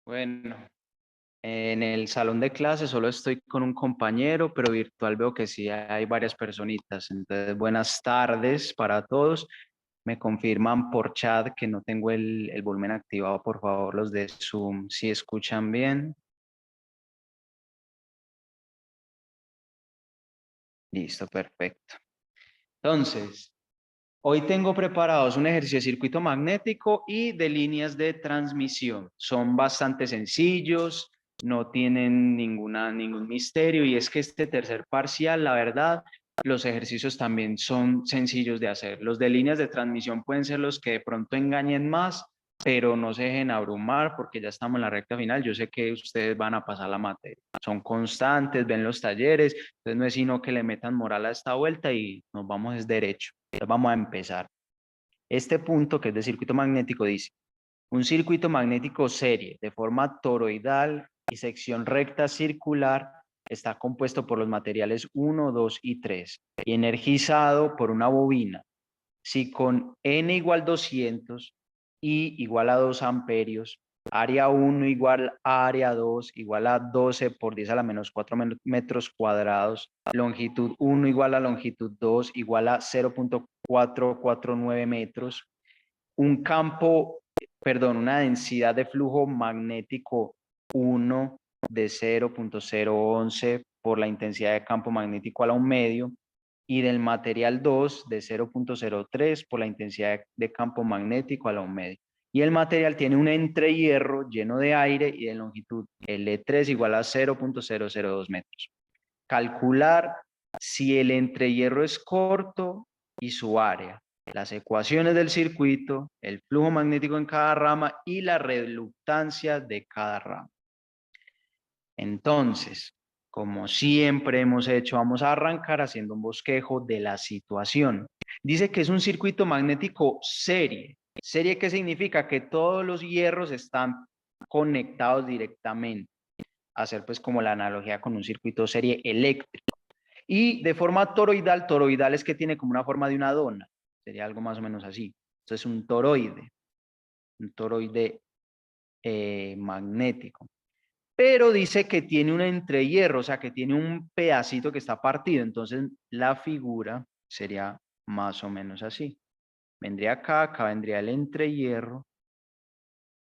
Bueno, en el salón de clases solo estoy con un compañero, pero virtual veo que sí hay varias personitas. Entonces, buenas tardes para todos. Me confirman por chat que no tengo el volumen activado, por favor, los de Zoom, si escuchan bien. Listo, perfecto. Entonces, hoy tengo preparados un ejercicio de circuito magnético y de líneas de transmisión. Son bastante sencillos, no tienen ningún misterio y es que este tercer parcial, la verdad, los ejercicios también son sencillos de hacer. Los de líneas de transmisión pueden ser los que de pronto engañen más, pero no se dejen abrumar porque ya estamos en la recta final. Yo sé que ustedes van a pasar la materia. Son constantes, ven los talleres, entonces no es sino que le metan moral a esta vuelta y nos vamos es derecho. Entonces vamos a empezar. Este punto, que es de circuito magnético, dice, un circuito magnético serie de forma toroidal y sección recta circular está compuesto por los materiales 1, 2 y 3 y energizado por una bobina. Si con N igual 200 y igual a 2 amperios, área 1 igual a área 2 igual a 12 por 10 a la menos 4 metros cuadrados, longitud 1 igual a longitud 2 igual a 0.449 metros, un campo, perdón, una densidad de flujo magnético 1 de 0.011 por la intensidad de campo magnético a la 1 medio y del material 2 de 0.03 por la intensidad de campo magnético a la 1 medio. Y el material tiene un entrehierro lleno de aire y de longitud L3 igual a 0.002 metros. Calcular si el entrehierro es corto y su área, las ecuaciones del circuito, el flujo magnético en cada rama y la reluctancia de cada rama. Entonces, como siempre hemos hecho, vamos a arrancar haciendo un bosquejo de la situación. Dice que es un circuito magnético serie. ¿Serie qué significa? Que todos los hierros están conectados directamente. Hacer pues como la analogía con un circuito serie eléctrico. Y de forma toroidal, toroidal es que tiene como una forma de una dona. Sería algo más o menos así. Entonces un toroide magnético. Pero dice que tiene un entrehierro, o sea, que tiene un pedacito que está partido. Entonces la figura sería más o menos así. Vendría acá, acá vendría el entrehierro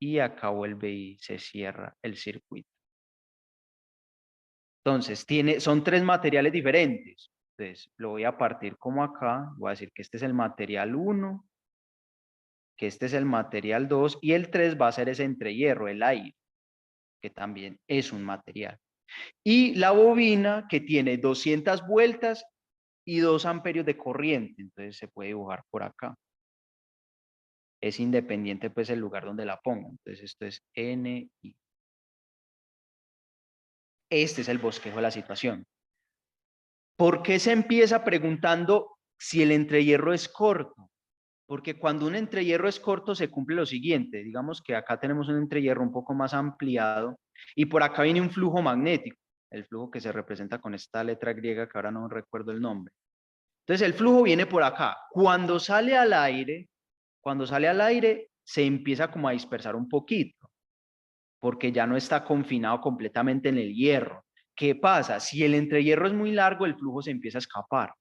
y acá vuelve y se cierra el circuito. Entonces, son tres materiales diferentes. Entonces, lo voy a partir como acá. Voy a decir que este es el material 1, que este es el material 2 y el 3 va a ser ese entrehierro, el aire, que también es un material. Y la bobina que tiene 200 vueltas y 2 amperios de corriente. Entonces, se puede dibujar por acá. Es independiente pues el lugar donde la pongo. Entonces, esto es N y este es el bosquejo de la situación. ¿Por qué se empieza preguntando si el entrehierro es corto? Porque cuando un entrehierro es corto se cumple lo siguiente, digamos que acá tenemos un entrehierro un poco más ampliado y por acá viene un flujo magnético, el flujo que se representa con esta letra griega que ahora no recuerdo el nombre. Entonces el flujo viene por acá. Cuando sale al aire se empieza como a dispersar un poquito, porque ya no está confinado completamente en el hierro. ¿Qué pasa? Si el entrehierro es muy largo, el flujo se empieza a escapar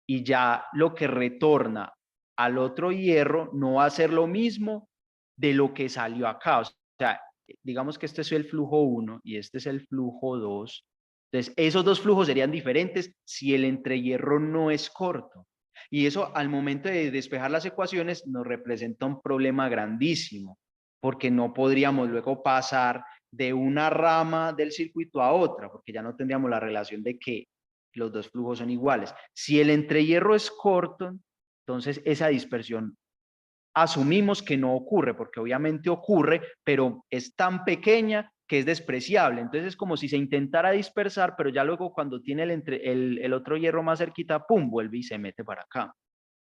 y ya lo que retorna al otro hierro no va a ser lo mismo de lo que salió acá. O sea, digamos que este es el flujo 1 y este es el flujo 2. Entonces, esos dos flujos serían diferentes si el entrehierro no es corto. Y eso al momento de despejar las ecuaciones nos representa un problema grandísimo, porque no podríamos luego pasar de una rama del circuito a otra, porque ya no tendríamos la relación de que los dos flujos son iguales. Si el entrehierro es corto, entonces esa dispersión asumimos que no ocurre, porque obviamente ocurre, pero es tan pequeña que es despreciable. Entonces es como si se intentara dispersar, pero ya luego cuando tiene el otro hierro más cerquita, pum, vuelve y se mete para acá.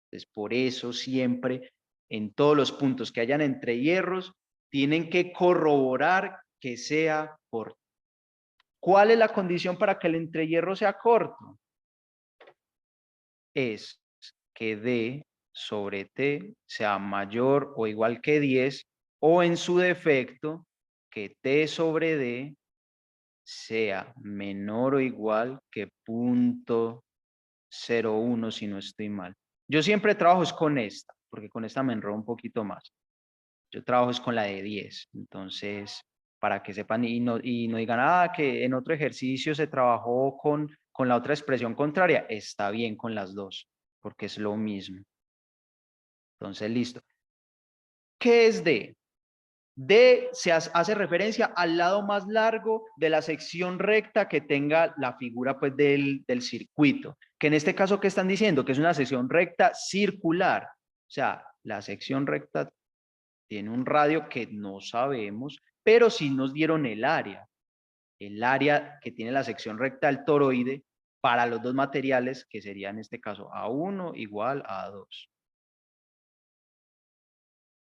Entonces por eso siempre en todos los puntos que hayan entre hierros, tienen que corroborar que sea corto. ¿Cuál es la condición para que el entrehierro sea corto? Es que D sobre T sea mayor o igual que 10 o en su defecto que T sobre D sea menor o igual que 0.01 si no estoy mal. Yo siempre trabajo es con esta, porque con esta me enrollo un poquito más. Yo trabajo es con la de 10, entonces para que sepan y no digan, que en otro ejercicio se trabajó con la otra expresión contraria, está bien con las dos, porque es lo mismo. Entonces, listo. ¿Qué es D? D se hace referencia al lado más largo de la sección recta que tenga la figura pues, del circuito. Que en este caso, ¿qué están diciendo? Que es una sección recta circular. O sea, la sección recta tiene un radio que no sabemos, pero sí nos dieron el área que tiene la sección recta del toroide para los dos materiales, que sería en este caso A1 igual a A2.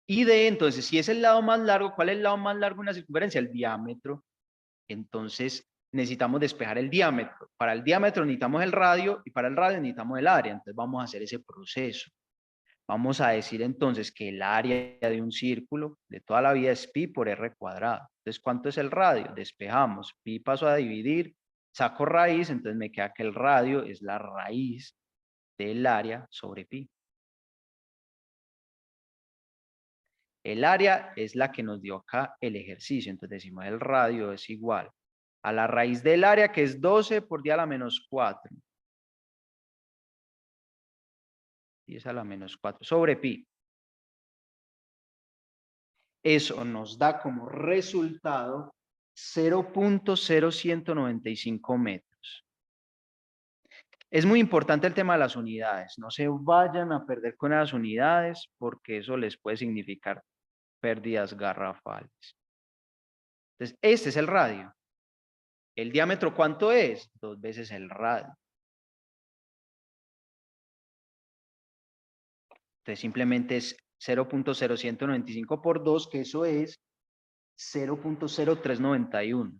Y D, entonces, si es el lado más largo, ¿cuál es el lado más largo de una circunferencia? El diámetro. Entonces, necesitamos despejar el diámetro. Para el diámetro necesitamos el radio y para el radio necesitamos el área. Entonces, vamos a hacer ese proceso. Vamos a decir entonces que el área de un círculo de toda la vida es pi por r cuadrado. Entonces, ¿cuánto es el radio? Despejamos. Pi paso a dividir, saco raíz, entonces me queda que el radio es la raíz del área sobre pi. El área es la que nos dio acá el ejercicio. Entonces decimos el radio es igual a la raíz del área, que es 12 por 10 a la menos 4. 10 a la menos 4 sobre pi. Eso nos da como resultado 0.0195 metros. Es muy importante el tema de las unidades. No se vayan a perder con las unidades porque eso les puede significar pérdidas garrafales. Entonces, este es el radio. ¿El diámetro cuánto es? 2 veces el radio. Entonces, simplemente es 0.0195 por 2, que eso es 0.0391.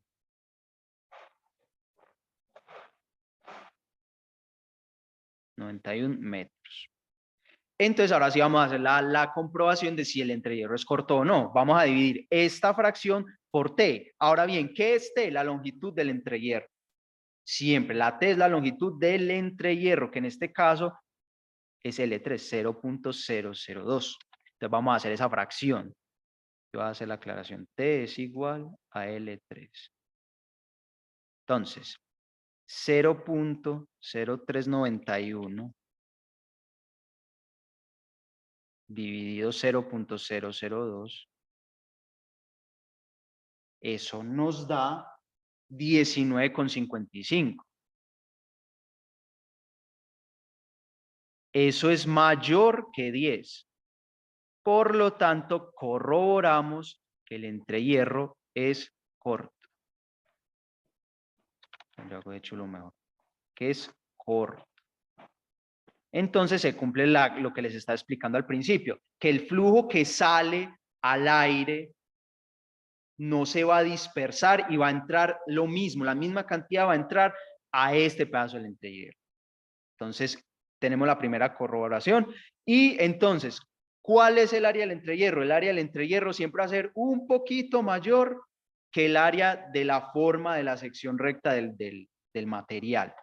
91 metros. Entonces, ahora sí vamos a hacer la comprobación de si el entrehierro es corto o no. Vamos a dividir esta fracción por T. Ahora bien, ¿qué es T? La longitud del entrehierro. Siempre, la T es la longitud del entrehierro, que en este caso es L3, 0.002. Entonces, vamos a hacer esa fracción. Yo voy a hacer la aclaración. T es igual a L3. Entonces, 0.0391 dividido 0.002, eso nos da 19,55. Eso es mayor que 10. Por lo tanto, corroboramos que el entrehierro es corto. Yo hago de hecho lo mejor, que es corto. Entonces se cumple lo que les estaba explicando al principio, que el flujo que sale al aire no se va a dispersar y va a entrar lo mismo, la misma cantidad va a entrar a este pedazo del entrehierro. Entonces, tenemos la primera corroboración. Y entonces, ¿cuál es el área del entrehierro? El área del entrehierro siempre va a ser un poquito mayor que el área de la forma de la sección recta del material.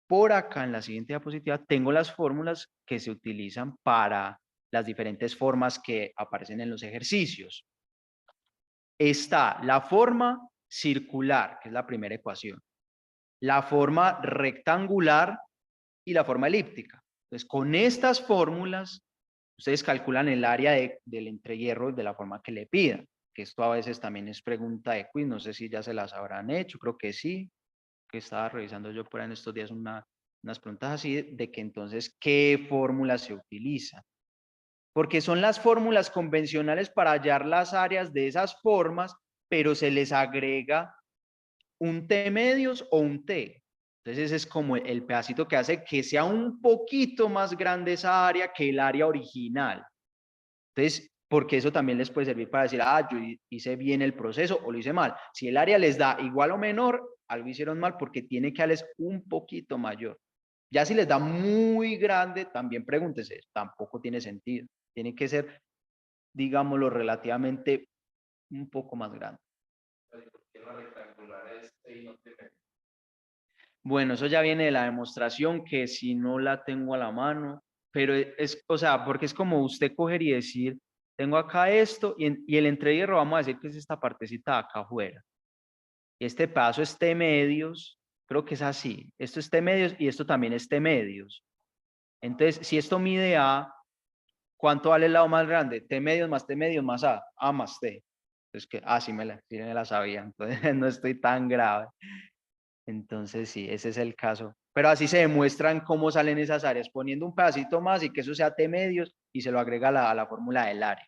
Por acá en la siguiente diapositiva tengo las fórmulas que se utilizan para las diferentes formas que aparecen en los ejercicios. Está la forma circular, que es la primera ecuación, la forma rectangular y la forma elíptica. Entonces, con estas fórmulas, ustedes calculan el área del entrehierro de la forma que le pidan, que esto a veces también es pregunta de quiz, no sé si ya se las habrán hecho, creo que sí, que estaba revisando yo por ahí en estos días unas preguntas así, de que entonces, ¿qué fórmula se utiliza? Porque son las fórmulas convencionales para hallar las áreas de esas formas, pero se les agrega un T medios o un T. Entonces ese es como el pedacito que hace que sea un poquito más grande esa área que el área original. Entonces, porque eso también les puede servir para decir, yo hice bien el proceso o lo hice mal. Si el área les da igual o menor, algo hicieron mal porque tiene que darles un poquito mayor. Ya si les da muy grande, también pregúntese, tampoco tiene sentido. Tiene que ser, digámoslo, relativamente un poco más grande. Bueno, eso ya viene de la demostración, que si no la tengo a la mano, pero es, o sea, porque es como usted coger y decir, tengo acá esto, y el entrehierro vamos a decir que es esta partecita de acá afuera. Y este pedazo es T medios, creo que es así. Esto es T medios y esto también es T medios. Entonces, si esto mide A, ¿cuánto vale el lado más grande? T medios más A más T. Entonces, que, sí me la sabía, entonces no estoy tan grave. Entonces, sí, ese es el caso. Pero así se demuestran cómo salen esas áreas, poniendo un pedacito más y que eso sea T medios y se lo agrega a la fórmula del área.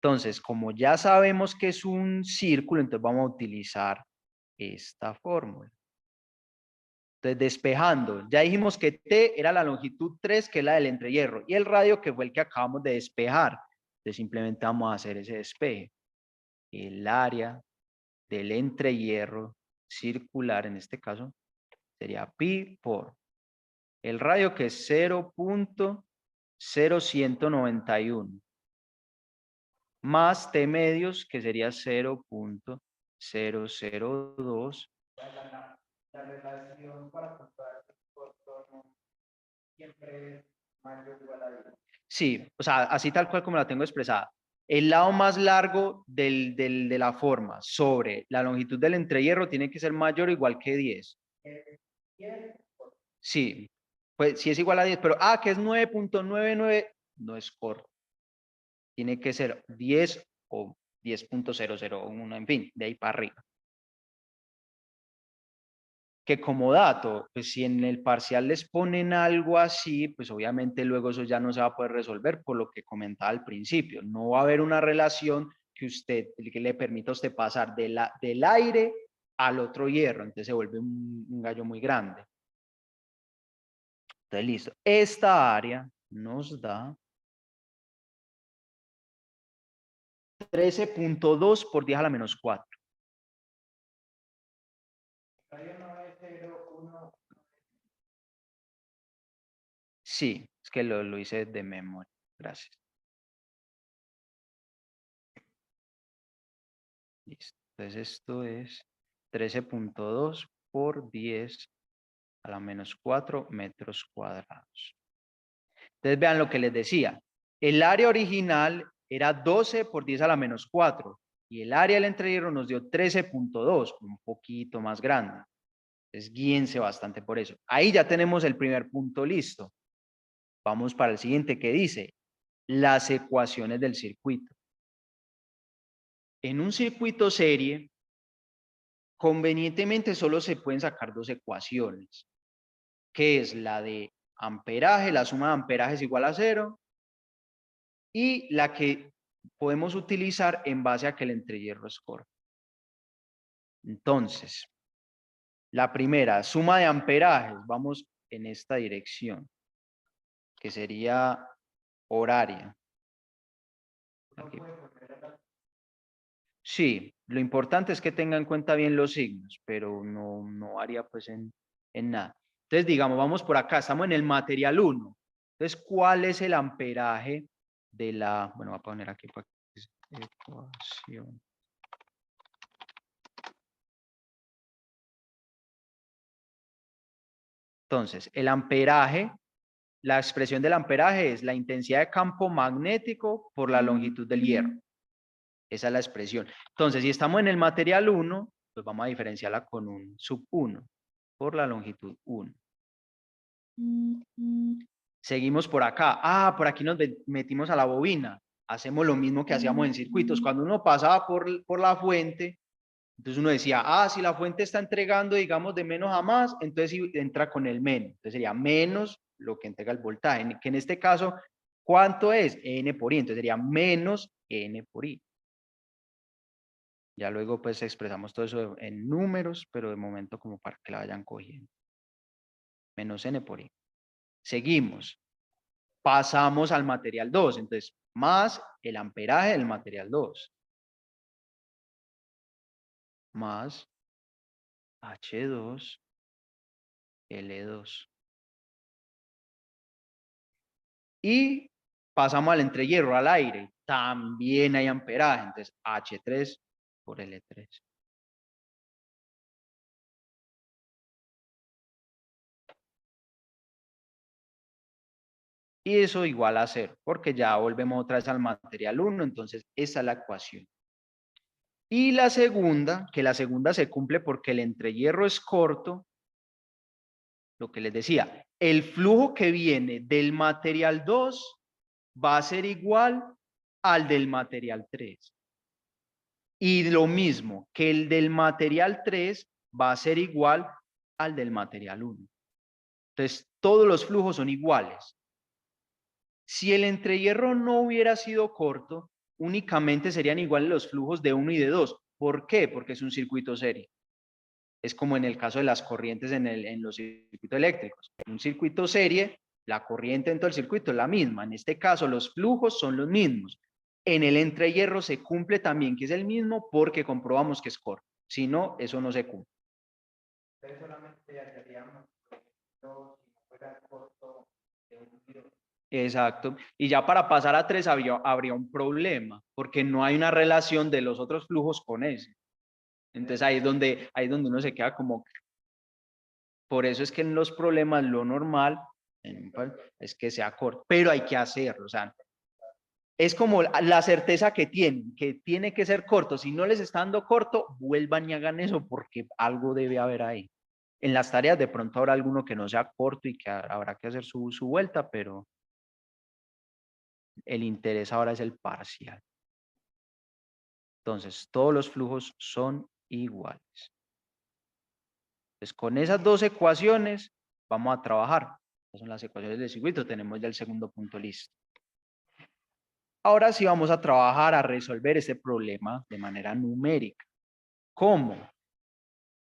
Entonces, como ya sabemos que es un círculo, entonces vamos a utilizar esta fórmula. Entonces, despejando, ya dijimos que T era la longitud 3, que es la del entrehierro, y el radio, que fue el que acabamos de despejar. Entonces, simplemente vamos a hacer ese despeje. El área del entrehierro circular, en este caso, sería pi por el radio, que es 0.0191, más T medios, que sería 0.002. La relación para comprar el contorno siempre es mayor o igual a 10. Sí, o sea, así tal cual como la tengo expresada. El lado más largo de la forma sobre la longitud del entrehierro tiene que ser mayor o igual que 10. Sí, pues sí es igual a 10, pero que es 9.99, no es corto. Tiene que ser 10 o 10.001, en fin, de ahí para arriba. Que como dato, pues si en el parcial les ponen algo así, pues obviamente luego eso ya no se va a poder resolver por lo que comentaba al principio. No va a haber una relación que le permita a usted pasar del aire al otro hierro, entonces se vuelve un gallo muy grande. Entonces, listo. Esta área nos da 13.2 por 10 a la menos 4. Sí, es que lo hice de memoria. Gracias. Listo. Entonces esto es 13.2 por 10 a la menos 4 metros cuadrados. Entonces vean lo que les decía. El área original era 12 por 10 a la menos 4 y el área del entrehierro nos dio 13.2, un poquito más grande. Entonces guíense bastante por eso. Ahí ya tenemos el primer punto listo. Vamos para el siguiente que dice las ecuaciones del circuito. En un circuito serie, convenientemente solo se pueden sacar dos ecuaciones, que es la de amperaje, la suma de amperaje es igual a 0, y la que podemos utilizar en base a que el entrehierro es corto. Entonces, la primera, suma de amperajes, vamos en esta dirección, que sería horaria. Aquí. Sí, lo importante es que tenga en cuenta bien los signos, pero no varía pues en nada. Entonces, digamos, vamos por acá, estamos en el material 1. Entonces, ¿cuál es el amperaje de la, bueno, voy a poner aquí para que ecuación. Entonces, el amperaje, la expresión del amperaje es la intensidad de campo magnético por la longitud del hierro. Esa es la expresión. Entonces, si estamos en el material 1, pues vamos a diferenciarla con un sub 1 por la longitud 1. Seguimos por acá. Por aquí nos metimos a la bobina. Hacemos lo mismo que hacíamos en circuitos. Cuando uno pasaba por la fuente, entonces uno decía, si la fuente está entregando, digamos, de menos a más, entonces entra con el menos. Entonces sería menos lo que entrega el voltaje. Que en este caso, ¿cuánto es? N por I. Entonces sería menos N por I. Ya luego pues expresamos todo eso en números, pero de momento como para que la vayan cogiendo. Menos N por I. Seguimos. Pasamos al material 2. Entonces, más el amperaje del material 2. Más H2, L2. Y pasamos al entrehierro, al aire. también hay amperaje. Entonces, H3 por L3. Y eso igual a 0, porque ya volvemos otra vez al material 1, entonces esa es la ecuación. Y la segunda, que la segunda se cumple porque el entrehierro es corto, lo que les decía, el flujo que viene del material 2 va a ser igual al del material 3. Y lo mismo, que el del material 3 va a ser igual al del material 1. Entonces, todos los flujos son iguales. Si el entrehierro no hubiera sido corto, únicamente serían iguales los flujos de 1 y de 2. ¿Por qué? Porque es un circuito serie. Es como en el caso de las corrientes en los circuitos eléctricos. En un circuito serie, la corriente en todo el circuito es la misma. En este caso, los flujos son los mismos. En el entrehierro se cumple también que es el mismo porque comprobamos que es corto. Si no, eso no se cumple. Entonces solamente haríamos si no fuera corto de un giro. Exacto. Y ya para pasar a 3 habría un problema, porque no hay una relación de los otros flujos con ese. Entonces ahí es donde uno se queda como... Por eso es que en los problemas lo normal es que sea corto, pero hay que hacerlo. O sea, es como la certeza que tiene que ser corto. Si no les está dando corto, vuelvan y hagan eso porque algo debe haber ahí. En las tareas de pronto habrá alguno que no sea corto y que habrá que hacer su vuelta, pero el interés ahora es el parcial. Entonces, todos los flujos son iguales. Entonces, con esas dos ecuaciones vamos a trabajar. Estas son las ecuaciones del circuito. Tenemos ya el segundo punto listo. Ahora sí vamos a trabajar a resolver este problema de manera numérica. ¿Cómo?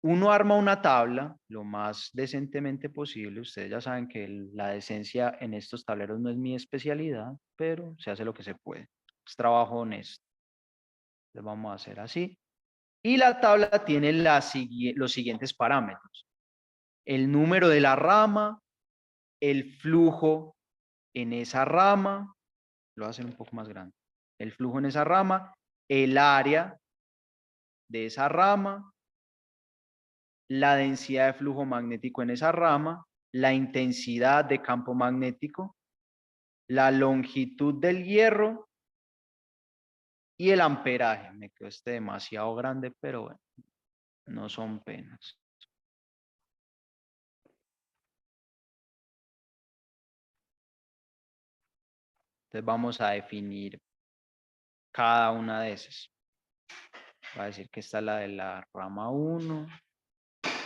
Uno arma una tabla lo más decentemente posible. Ustedes ya saben que la decencia en estos tableros no es mi especialidad, pero se hace lo que se puede. Es trabajo honesto. Entonces vamos a hacer así. Y la tabla tiene los siguientes parámetros. El número de la rama, el flujo en esa rama, lo voy a hacer un poco más grande. El flujo en esa rama, el área de esa rama, la densidad de flujo magnético en esa rama, la intensidad de campo magnético, la longitud del hierro y el amperaje. Me quedó demasiado grande, pero bueno, no son penas. Entonces vamos a definir cada una de esas. Va a decir que esta es la de la rama 1,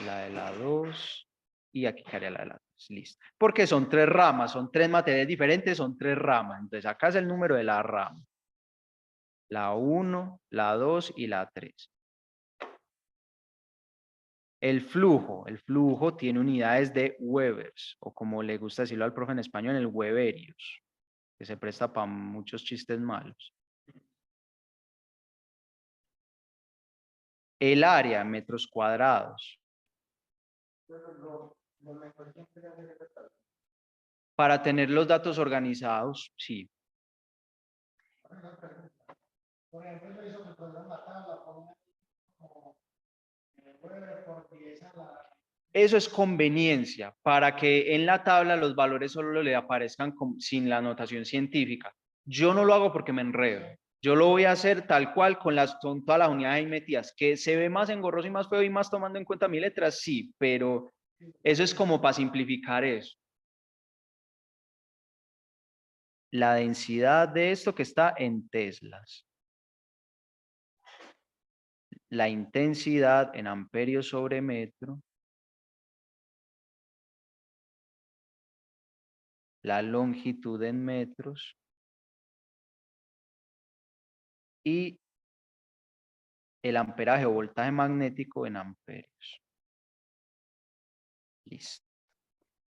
la de la 2 y aquí quedaría la de la 3. Listo. Porque son 3 ramas, son 3 materiales diferentes, son 3 ramas. Entonces acá es el número de la rama. La 1, la 2 y la 3. El flujo tiene unidades de Webers, o como le gusta decirlo al profe en español, el Weberius, que se presta para muchos chistes malos. El área, metros cuadrados. Para tener los datos organizados, sí. Por ejemplo, eso que pueden matar la forma como eso es conveniencia para que en la tabla los valores solo le aparezcan sin la notación científica. Yo no lo hago porque me enredo. Yo lo voy a hacer tal cual con todas las unidades ahí metidas. Que se ve más engorroso y más feo y más tomando en cuenta mi letras, sí, pero eso es como para simplificar eso. La densidad de esto que está en teslas. La intensidad en amperios sobre metro. La longitud en metros y el amperaje o voltaje magnético en amperios. Listo.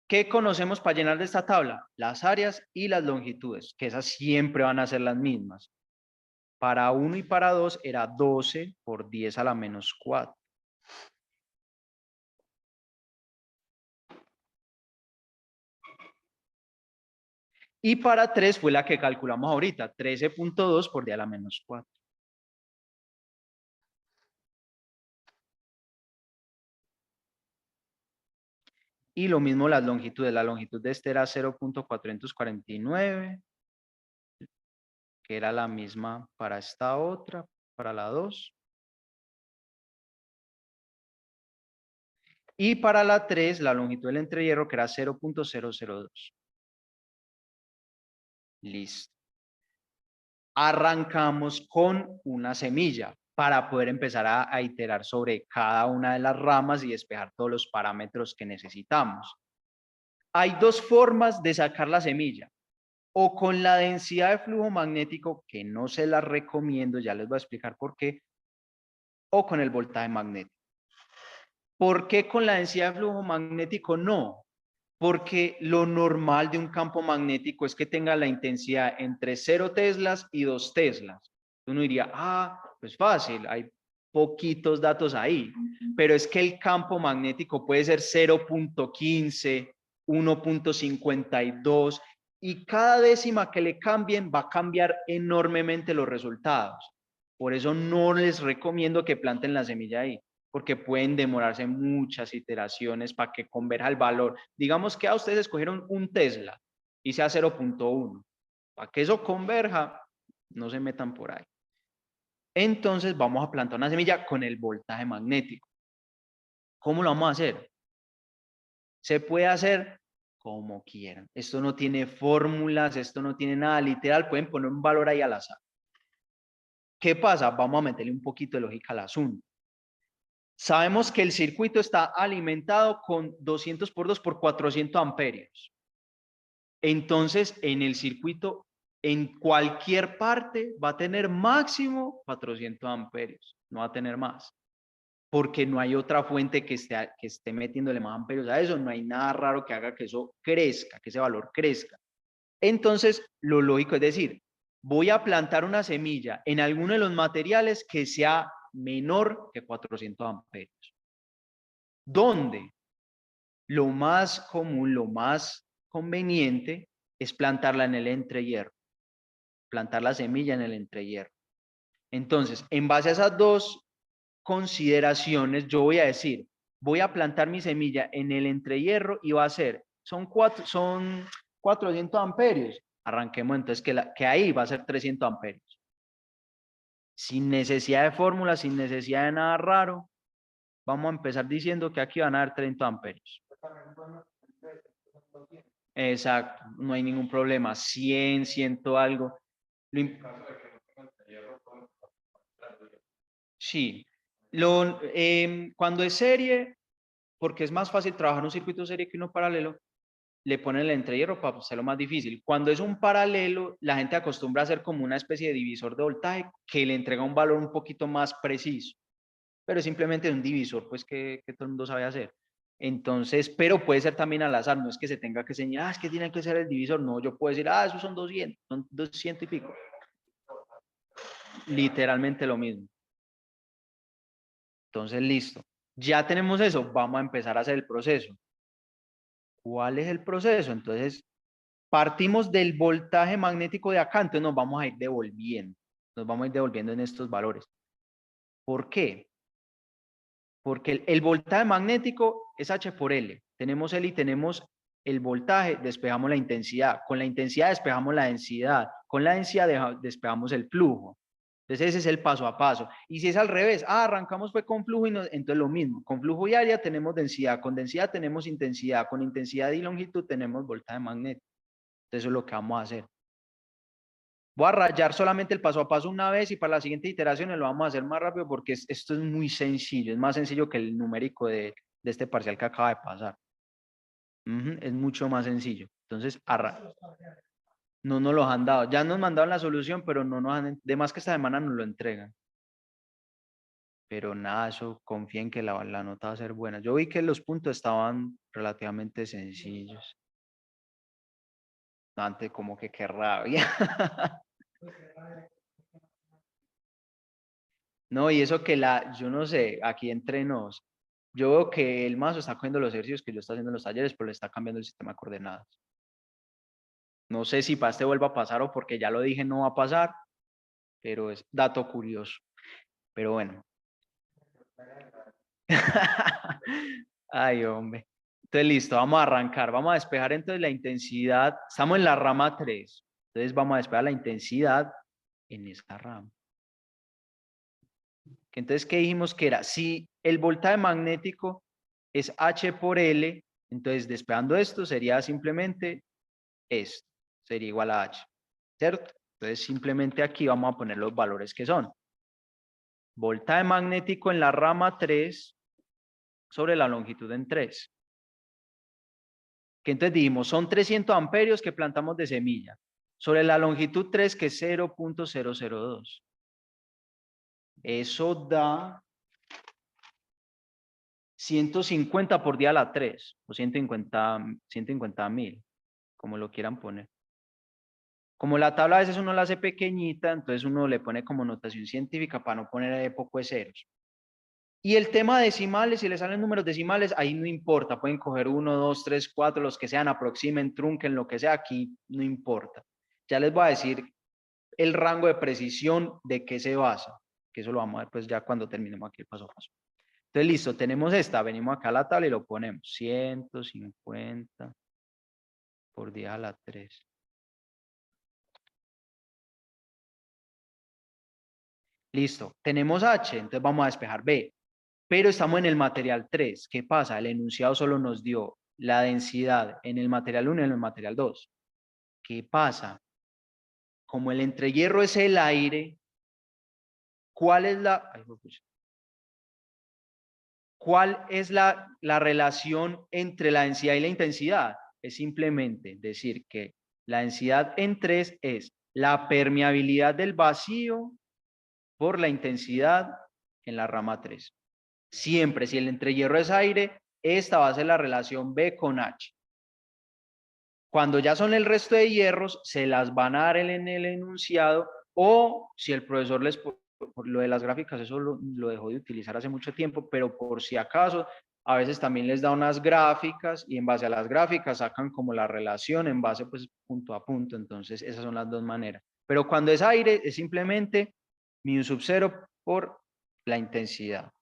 ¿Qué conocemos para llenar de esta tabla? Las áreas y las longitudes, que esas siempre van a ser las mismas. Para 1 y para 2 era 12 por 10 a la menos 4. Y para 3 fue la que calculamos ahorita, 13.2 por 10 a la menos 4. Y lo mismo las longitudes. La longitud de este era 0.449, que era la misma para esta otra, para la 2. Y para la 3, la longitud del entrehierro, que era 0.002. Listo. Arrancamos con una semilla para poder empezar a iterar sobre cada una de las ramas y despejar todos los parámetros que necesitamos. Hay dos formas de sacar la semilla, o con la densidad de flujo magnético, que no se la recomiendo, ya les voy a explicar por qué, o con el voltaje magnético. ¿Por qué con la densidad de flujo magnético no? Porque lo normal de un campo magnético es que tenga la intensidad entre 0 teslas y 2 teslas. Uno diría, pues fácil, hay poquitos datos ahí, pero es que el campo magnético puede ser 0.15, 1.52 y cada décima que le cambien va a cambiar enormemente los resultados. Por eso no les recomiendo que planten la semilla ahí, porque pueden demorarse muchas iteraciones para que converja el valor. Digamos que ustedes escogieron un Tesla y sea 0.1. Para que eso converja, no se metan por ahí. Entonces vamos a plantar una semilla con el voltaje magnético. ¿Cómo lo vamos a hacer? Se puede hacer como quieran. Esto no tiene fórmulas, esto no tiene nada literal. Pueden poner un valor ahí al azar. ¿Qué pasa? Vamos a meterle un poquito de lógica al asunto. Sabemos que el circuito está alimentado con 200 por 2 por 400 amperios. Entonces, en el circuito, en cualquier parte, va a tener máximo 400 amperios. No va a tener más. Porque no hay otra fuente que esté metiéndole más amperios a eso. No hay nada raro que haga que eso crezca, que ese valor crezca. Entonces, lo lógico es decir, voy a plantar una semilla en alguno de los materiales que sea menor que 400 amperios. ¿Dónde? Lo más común, lo más conveniente es plantarla en el entrehierro, plantar la semilla en el entrehierro. Entonces, en base a esas dos consideraciones, yo voy a decir, voy a plantar mi semilla en el entrehierro y va a ser, son 400 amperios. Arranquemos entonces que ahí va a ser 300 amperios. Sin necesidad de fórmula, sin necesidad de nada raro, vamos a empezar diciendo que aquí van a dar 30 amperios. Exacto, no hay ningún problema. 100, 100 algo. Sí. Cuando es serie, porque es más fácil trabajar un circuito serie que uno paralelo, le ponen el entrehierro para hacerlo más difícil. Cuando es un paralelo, la gente acostumbra a hacer como una especie de divisor de voltaje que le entrega un valor un poquito más preciso, pero es simplemente un divisor pues que todo el mundo sabe hacer. Entonces, pero puede ser también al azar, no es que se tenga que señalar, es que tiene que ser el divisor, no, yo puedo decir, esos son 200, son 200 y pico. Literalmente lo mismo. Entonces, listo. Ya tenemos eso, vamos a empezar a hacer el proceso. ¿Cuál es el proceso? Entonces, partimos del voltaje magnético de acá, entonces nos vamos a ir devolviendo. Nos vamos a ir devolviendo en estos valores. ¿Por qué? Porque el voltaje magnético es H por L. Tenemos L y tenemos el voltaje, despejamos la intensidad. Con la intensidad despejamos la densidad. Con la densidad despejamos el flujo. Entonces ese es el paso a paso. Y si es al revés, arrancamos fue con flujo y entonces lo mismo. Con flujo y área tenemos densidad. Con densidad tenemos intensidad. Con intensidad y longitud tenemos voltaje magnético. Entonces eso es lo que vamos a hacer. Voy a rayar solamente el paso a paso una vez y para la siguiente iteración lo vamos a hacer más rápido porque esto es muy sencillo, es más sencillo que el numérico de este parcial que acaba de pasar. Es mucho más sencillo. Entonces, no nos los han dado. Ya nos mandaron la solución, pero no nos han, de más que esta semana nos lo entregan. Pero nada, eso confíen que la nota va a ser buena. Yo vi que los puntos estaban relativamente sencillos. Antes como que qué rabia. No, y eso que yo no sé, aquí entre nos, yo veo que el mazo está cogiendo los ejercicios que yo estoy haciendo en los talleres, pero le está cambiando el sistema de coordenadas. No sé si para este vuelva a pasar o porque ya lo dije no va a pasar, pero es dato curioso. Pero bueno. Ay, hombre. Entonces, listo, vamos a arrancar. Vamos a despejar entonces la intensidad. Estamos en la rama 3. Entonces, vamos a despejar la intensidad en esta rama. Entonces, ¿qué dijimos que era? Si el voltaje magnético es H por L, entonces despejando esto sería simplemente esto. Sería igual a H, ¿cierto? Entonces, simplemente aquí vamos a poner los valores que son. Voltaje magnético en la rama 3 sobre la longitud en 3. Que entonces dijimos, son 300 amperios que plantamos de semilla. Sobre la longitud 3, que es 0.002. Eso da 150 por día a la 3, o 150.000, como lo quieran poner. Como la tabla a veces uno la hace pequeñita, entonces uno le pone como notación científica para no poner poco de ceros. Y el tema de decimales, si le salen números decimales, ahí no importa, pueden coger 1, 2, 3, 4, los que sean, aproximen, trunquen, lo que sea, aquí no importa. Ya les voy a decir el rango de precisión de qué se basa, que eso lo vamos a ver pues ya cuando terminemos aquí el paso a paso. Entonces, listo, tenemos esta, venimos acá a la tabla y lo ponemos, 150 por 10 a la 3. Listo, tenemos H, entonces vamos a despejar B, pero estamos en el material 3. ¿Qué pasa? El enunciado solo nos dio la densidad en el material 1 y en el material 2. ¿Qué pasa? Como el entrehierro es el aire, ¿cuál es la... Ay, ¿cuál es la relación entre la densidad y la intensidad? Es simplemente decir que la densidad en 3 es la permeabilidad del vacío por la intensidad en la rama 3. Siempre, si el entrehierro es aire, esta va a ser la relación B con H. Cuando ya son el resto de hierros, se las van a dar en el enunciado, o si el profesor les... Por lo de las gráficas, eso lo dejó de utilizar hace mucho tiempo, pero por si acaso, a veces también les da unas gráficas y en base a las gráficas sacan como la relación en base pues punto a punto. Entonces, esas son las dos maneras. Pero cuando es aire, es simplemente mu sub 0 por la intensidad.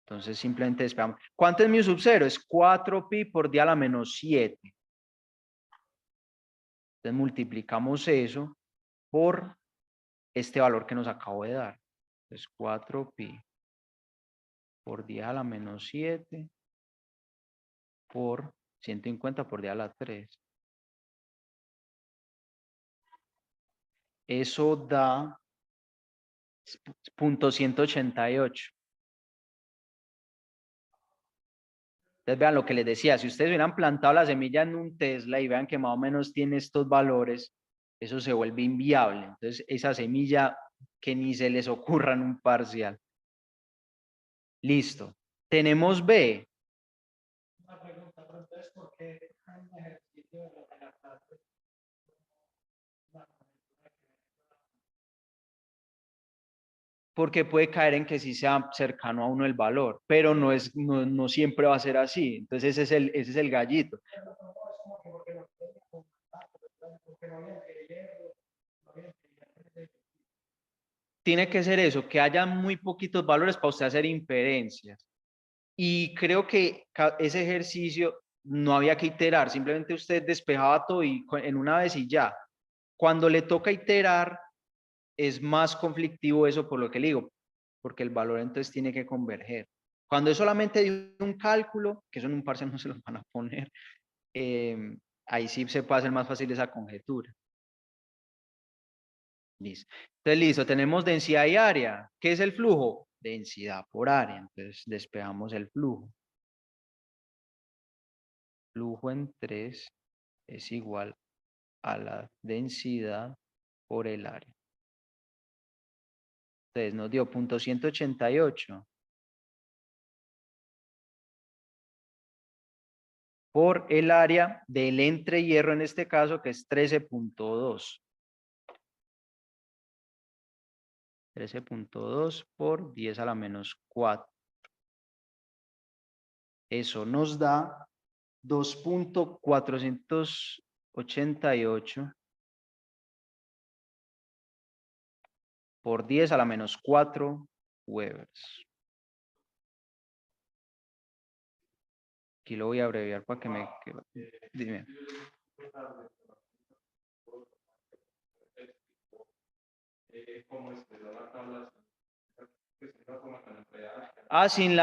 Entonces, simplemente despejamos. ¿Cuánto es mu sub 0? Es 4pi por 10 a la menos 7. Entonces, multiplicamos eso por este valor que nos acabo de dar. Es 4pi por 10 a la menos 7 por 150 por 10 a la 3. Eso da 0.188. Entonces vean lo que les decía, si ustedes hubieran plantado la semilla en un Tesla y vean que más o menos tiene estos valores, eso se vuelve inviable. Entonces esa semilla que ni se les ocurra en un parcial. Listo. Tenemos B. Una pregunta, pero entonces, ¿por qué un ejercicio de la clase? Porque puede caer en que sí sea cercano a uno el valor, pero no siempre va a ser así. Entonces ese es el gallito. Tiene que ser eso, que haya muy poquitos valores para usted hacer inferencias. Y creo que ese ejercicio no había que iterar, simplemente usted despejaba todo y en una vez y ya. Cuando le toca iterar, es más conflictivo eso por lo que le digo, porque el valor entonces tiene que converger. Cuando es solamente de un cálculo, que eso en un parcial no se los van a poner, ahí sí se puede hacer más fácil esa conjetura. Listo. Entonces, listo, tenemos densidad y área. ¿Qué es el flujo? Densidad por área. Entonces, despejamos el flujo. Flujo en 3 es igual a la densidad por el área. Entonces, nos dio 0.188 por el área del entrehierro, en este caso, que es 13.2. 13.2 por 10 a la menos 4. Eso nos da 2.488 por 10 a la menos 4 Webers. Aquí lo voy a abreviar para que me... Dime. Ah, sin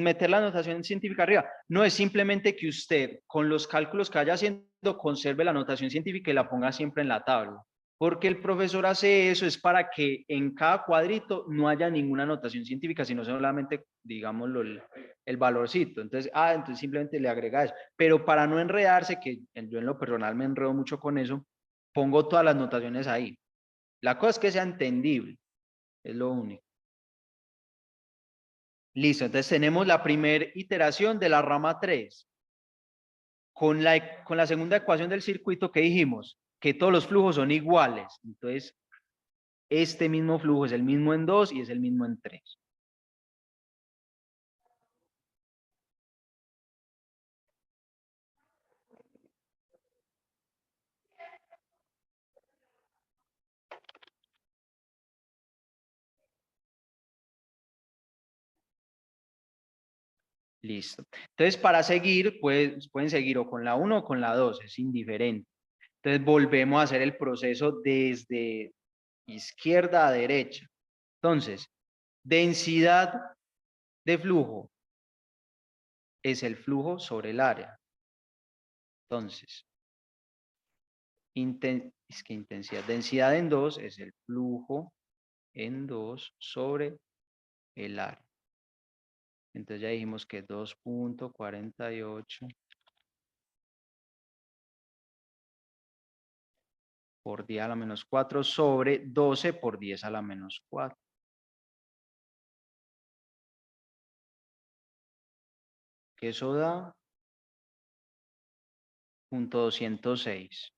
meter la notación científica arriba. No, es simplemente que usted, con los cálculos que vaya haciendo, conserve la notación científica y la ponga siempre en la tabla. Porque el profesor hace eso, es para que en cada cuadrito no haya ninguna notación científica, sino solamente, digámoslo, el valorcito. Entonces simplemente le agrega eso. Pero para no enredarse, que yo en lo personal me enredo mucho con eso, pongo todas las notaciones ahí. La cosa es que sea entendible, es lo único. Listo, entonces tenemos la primera iteración de la rama 3. Con la segunda ecuación del circuito que dijimos, que todos los flujos son iguales. Entonces, este mismo flujo es el mismo en 2 y es el mismo en 3. Listo. Entonces, para seguir, pues, pueden seguir o con la 1 o con la 2, es indiferente. Entonces, volvemos a hacer el proceso desde izquierda a derecha. Entonces, densidad de flujo es el flujo sobre el área. Entonces, intensidad, densidad en 2 es el flujo en 2 sobre el área. Entonces ya dijimos que 2.48 por 10 a la menos 4 sobre 12 por 10 a la menos 4. Que eso da 0.206.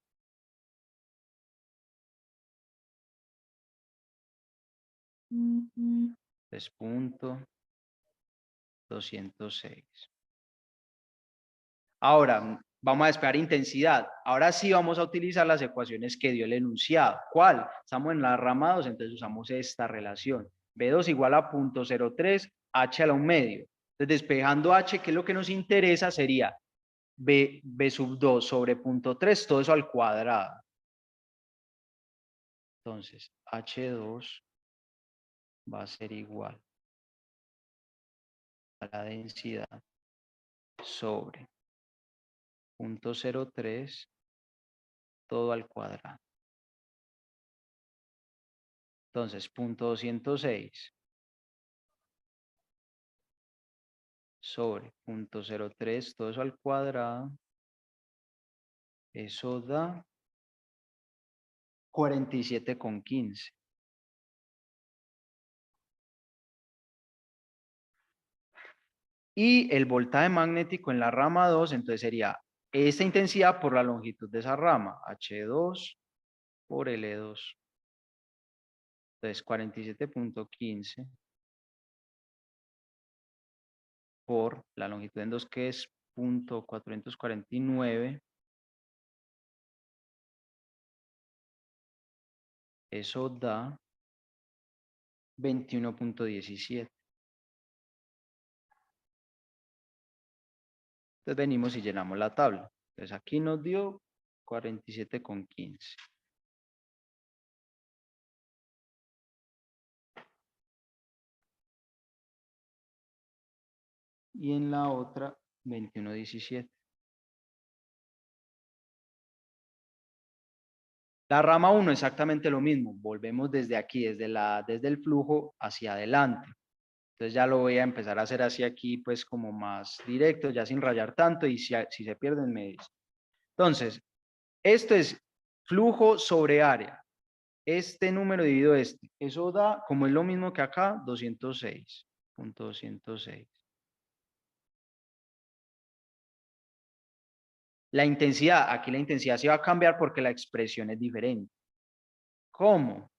Es 0.206. Ahora, vamos a esperar intensidad. Ahora sí vamos a utilizar las ecuaciones que dio el enunciado. ¿Cuál? Estamos en la rama 2, entonces usamos esta relación. B2 igual a 0.03, H a la 1 medio. Entonces, despejando H, que es lo que nos interesa, sería B sub 2 sobre 0.3, todo eso al cuadrado. Entonces, H2 va a ser igual a la densidad sobre 0.03 todo al cuadrado. Entonces, 0.206 sobre 0.03 todo eso al cuadrado, eso da 47,15. Y el voltaje magnético en la rama 2, entonces sería esta intensidad por la longitud de esa rama, H2 por L2. Entonces, 47,15 por la longitud en 2, que es 0.449. Eso da 21,17. Entonces venimos y llenamos la tabla. Entonces aquí nos dio 47,15. Y en la otra 21,17. La rama 1 exactamente lo mismo. Volvemos desde aquí, desde el flujo hacia adelante. Entonces ya lo voy a empezar a hacer así aquí, pues como más directo, ya sin rayar tanto, y si se pierden me dicen. Entonces, esto es flujo sobre área. Este número dividido este. Eso da, como es lo mismo que acá, 206.206. La intensidad, aquí la intensidad se va a cambiar porque la expresión es diferente. ¿Cómo?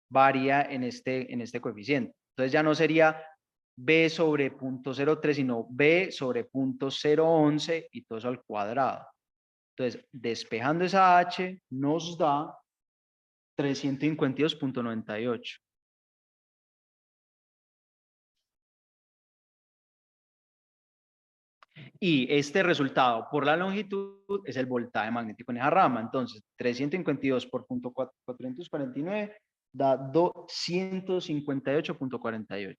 Varía en este coeficiente. Entonces ya no sería B sobre 0.03, sino B sobre 0.011 y todo eso al cuadrado. Entonces, despejando esa H, nos da 352,98. Y este resultado por la longitud es el voltaje magnético en esa rama. Entonces, 352 por 449 da 258.48.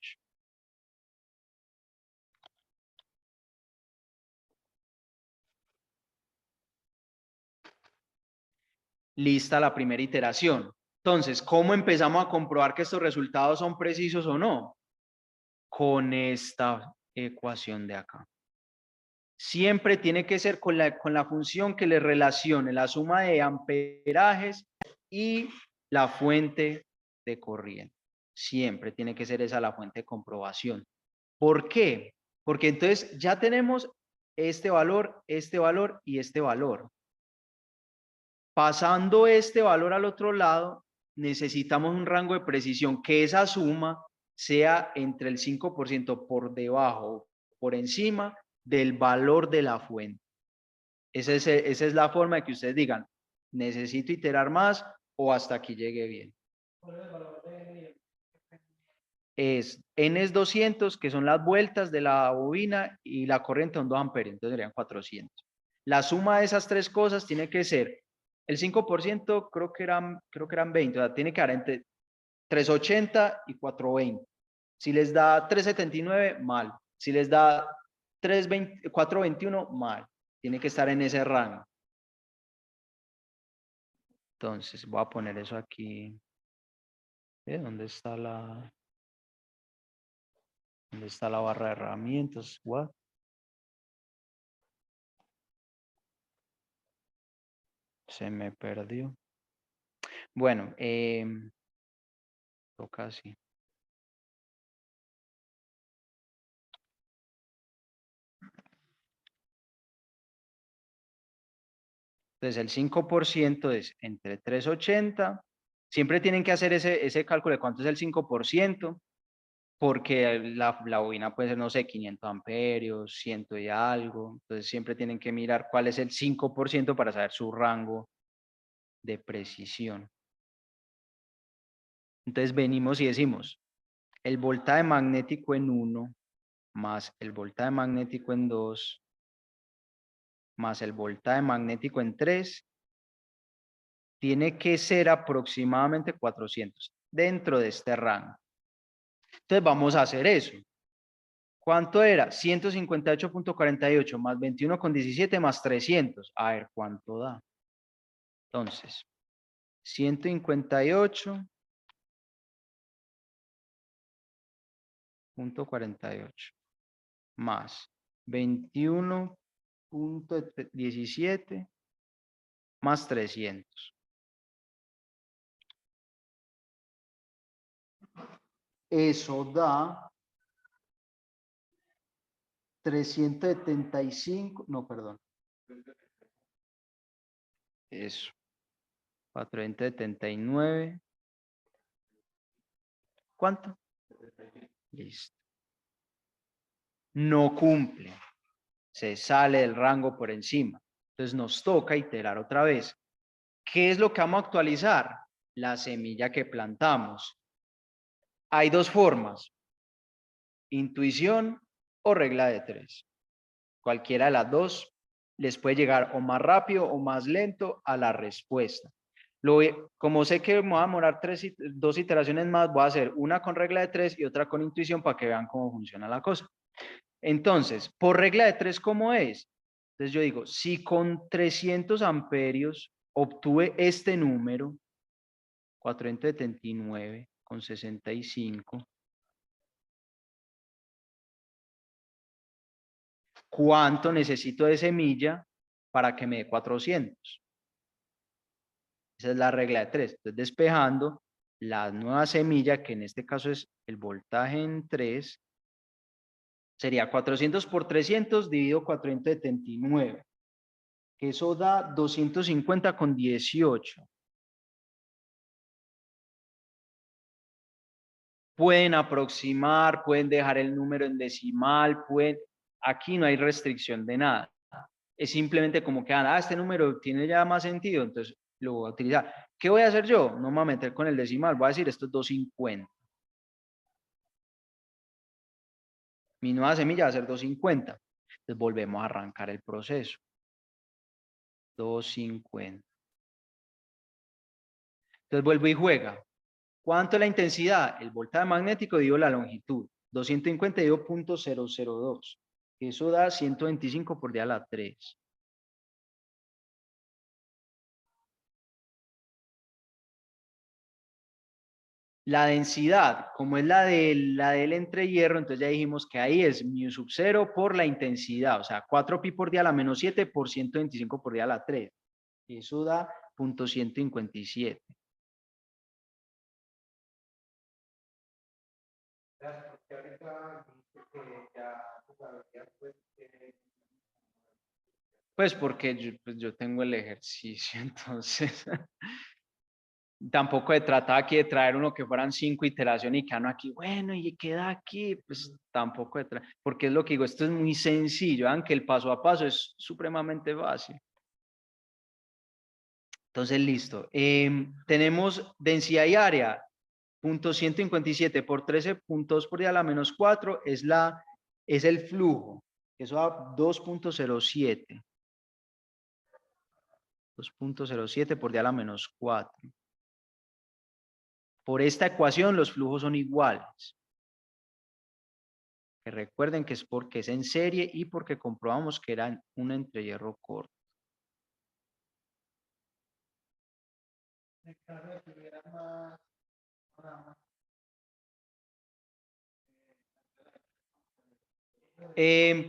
Lista la primera iteración. Entonces, ¿cómo empezamos a comprobar que estos resultados son precisos o no? Con esta ecuación de acá. Siempre tiene que ser con la función que le relacione la suma de amperajes y la fuente de corriente. Siempre tiene que ser esa la fuente de comprobación. ¿Por qué? Porque entonces ya tenemos este valor y este valor. Pasando este valor al otro lado, necesitamos un rango de precisión que esa suma sea entre el 5% por debajo o por encima del valor de la fuente. Esa es la forma de que ustedes digan, necesito iterar más o hasta aquí llegue bien. N es 200, que son las vueltas de la bobina, y la corriente son 2 amperios, entonces serían 400. La suma de esas tres cosas tiene que ser el 5%, creo que eran 20, o sea, tiene que dar entre 380 y 420. Si les da 379, mal. Si les da 421, mal. Tiene que estar en ese rango. Entonces, voy a poner eso aquí. ¿Dónde está la barra de herramientas? What? Se me perdió. Bueno, toca así. Entonces, el 5% es entre 380. Siempre tienen que hacer ese cálculo de cuánto es el 5%, porque la bobina puede ser, no sé, 500 amperios, 100 y algo. Entonces, siempre tienen que mirar cuál es el 5% para saber su rango de precisión. Entonces, venimos y decimos, el voltaje magnético en 1 más el voltaje magnético en 2 más el voltaje magnético en 3 tiene que ser aproximadamente 400 dentro de este rango. Entonces vamos a hacer eso. ¿Cuánto era? 158.48 más 21,17 más 300. A ver, ¿cuánto da? Entonces, 158.48 más 21.17 más 300. Eso da 375, no, perdón. Eso. 479. ¿Cuánto? Listo. No cumple. Se sale del rango por encima. Entonces nos toca iterar otra vez. ¿Qué es lo que vamos a actualizar? La semilla que plantamos. Hay dos formas. Intuición o regla de 3. Cualquiera de las dos les puede llegar o más rápido o más lento a la respuesta. Como sé que me va a demorar 2 iteraciones más, voy a hacer una con regla de 3 y otra con intuición para que vean cómo funciona la cosa. Entonces, por regla de 3, ¿cómo es? Entonces yo digo, si con 300 amperios obtuve este número, 479,65, ¿cuánto necesito de semilla para que me dé 400? Esa es la regla de 3. Entonces, despejando la nueva semilla, que en este caso es el voltaje en 3, sería 400 por 300 dividido 479, que eso da 250,18. Pueden aproximar, pueden dejar el número en decimal, aquí no hay restricción de nada. Es simplemente como que, este número tiene ya más sentido, entonces lo voy a utilizar. ¿Qué voy a hacer yo? No me voy a meter con el decimal, voy a decir esto es 250. Mi nueva semilla va a ser 250. Entonces volvemos a arrancar el proceso. 250. Entonces vuelvo y juega. ¿Cuánto es la intensidad? El voltaje magnético dividido la longitud. 250 dividido 0.002. Eso da 125 por 10 a la 3. La densidad, como es la del entrehierro, entonces ya dijimos que ahí es mu sub 0 por la intensidad, o sea, 4pi por 10 a la menos 7 por 125 por 10 a la 3. Eso da 0.157. Pues porque yo tengo el ejercicio, entonces tampoco se trataba aquí de traer uno que fueran 5 iteraciones y quedan aquí, bueno, y queda aquí, pues tampoco de traer, porque es lo que digo, esto es muy sencillo, aunque el paso a paso es supremamente fácil. Entonces, listo. Tenemos densidad y área, 0.157 por 13.2 por 10 a la menos 4 es el flujo, eso da 2.07. 2.07 por 10 a la menos 4. Por esta ecuación los flujos son iguales. Que recuerden que es porque es en serie y porque comprobamos que era un entrehierro corto.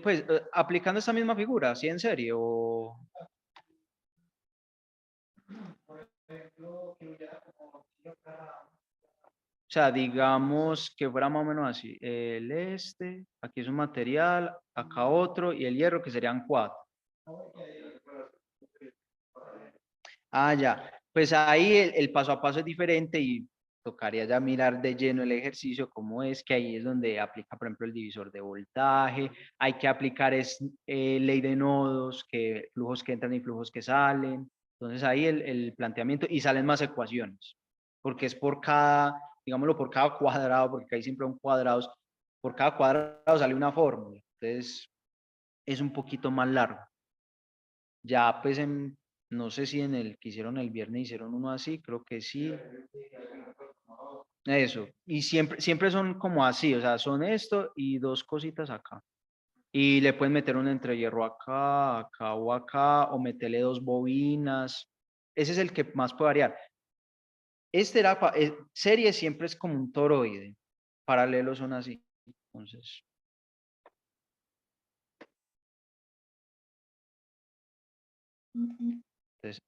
Pues aplicando esta misma figura, ¿sí en serie? O sea, digamos que fuera más o menos así. Aquí es un material, acá otro y el hierro que serían 4. Ah, ya. Pues ahí el paso a paso es diferente y tocaría ya mirar de lleno el ejercicio, cómo es que ahí es donde aplica, por ejemplo, el divisor de voltaje. Hay que aplicar ley de nodos, que flujos que entran y flujos que salen. Entonces ahí el planteamiento y salen más ecuaciones, porque es por cada, digámoslo, por cada cuadrado, porque ahí siempre son cuadrados, por cada cuadrado sale una fórmula. Entonces es un poquito más largo. Ya pues no sé si en el que hicieron el viernes hicieron uno así, creo que sí. Eso. Y siempre son como así, o sea, son esto y dos cositas acá. Y le pueden meter un entrehierro acá, acá, o meterle dos bobinas. Ese es el que más puede variar. Serie siempre es como un toroide. Paralelos son así. Entonces,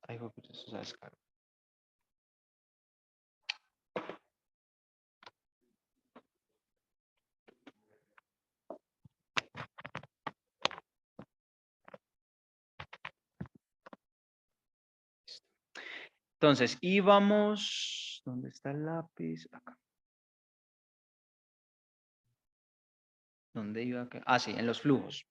ay, hijo de puta, esto se descarga. Entonces, íbamos. ¿Dónde está el lápiz? Acá. ¿Dónde iba acá? Ah, sí, en los flujos.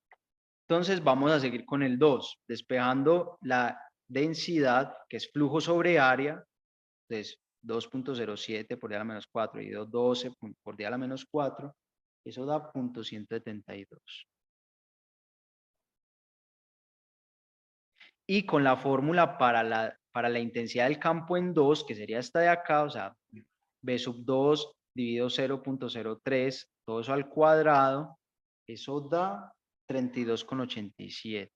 Entonces, vamos a seguir con el 2, despejando la densidad, que es flujo sobre área. Entonces, 2.07 por 10 a la menos 4 y 2.12 por 10 a la menos 4. Eso da 0.172. Y con la fórmula para la intensidad del campo en 2, que sería esta de acá, o sea, B sub 2 dividido 0.03, todo eso al cuadrado, eso da 32,87.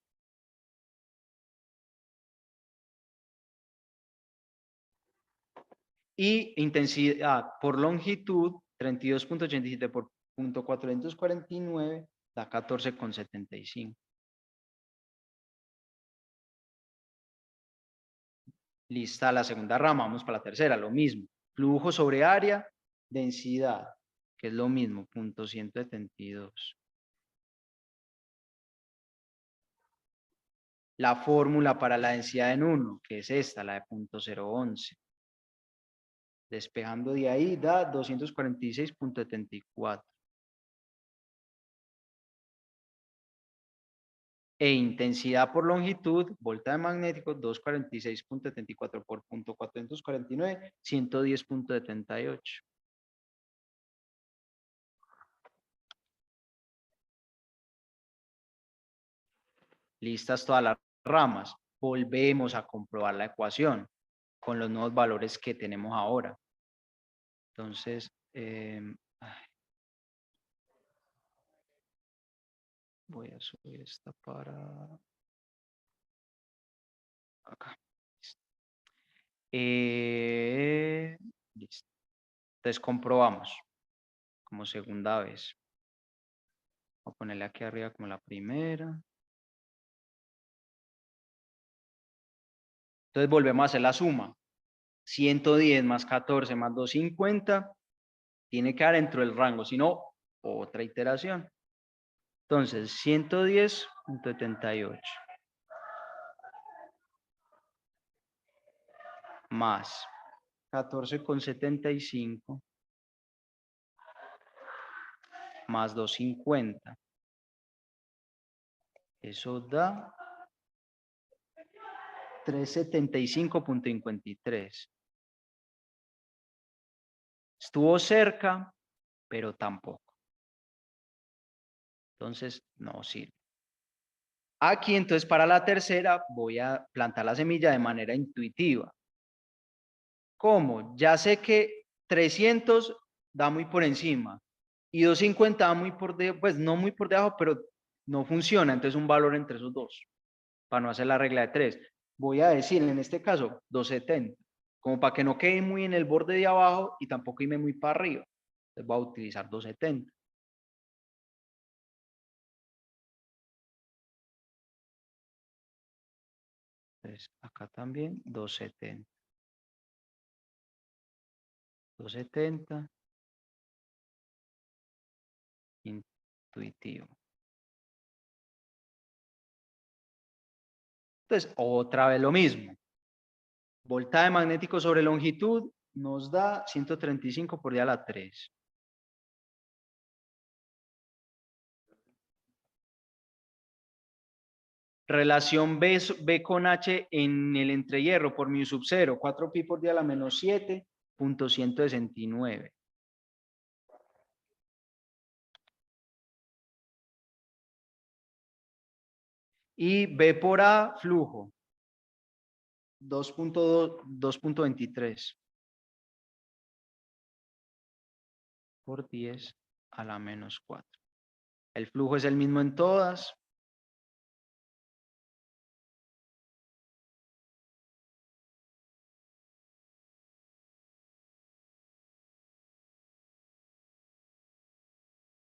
Y intensidad por longitud, 32,87 por 0.449 da 14,75. Lista la segunda rama, vamos para la tercera, lo mismo. Flujo sobre área, densidad, que es lo mismo, 0.172. La fórmula para la densidad en 1, que es esta, la de 0.011. Despejando de ahí da 246,74. E intensidad por longitud, voltaje magnético, 246,74 por 0.449, 110,78. Listas todas las ramas. Volvemos a comprobar la ecuación con los nuevos valores que tenemos ahora. Entonces, voy a subir esta para acá. Listo. Entonces comprobamos como segunda vez. Voy a ponerle aquí arriba como la primera. Entonces volvemos a hacer la suma. 110 más 14 más 250 tiene que dar dentro del rango, si no, otra iteración. Entonces, 110.78 más 14,75 más 250. Eso da 375.53. Estuvo cerca, pero tampoco. Entonces, no sirve. Aquí, entonces, para la tercera, voy a plantar la semilla de manera intuitiva. ¿Cómo? Ya sé que 300 da muy por encima y 250 da muy por debajo, pues no muy por debajo, pero no funciona. Entonces, un valor entre esos dos, para no hacer la regla de 3. Voy a decir, en este caso, 270, como para que no quede muy en el borde de abajo y tampoco irme muy para arriba. Entonces, voy a utilizar 270. Entonces, acá también 270. 270. Intuitivo. Entonces, otra vez lo mismo. Voltaje magnético sobre longitud nos da 135 por 10 a la 3. Relación B con H en el entrehierro por mu sub 0, 4pi por 10 a la menos 7.169. Y B por A, flujo, 2.23 por 10 a la menos 4. El flujo es el mismo en todas.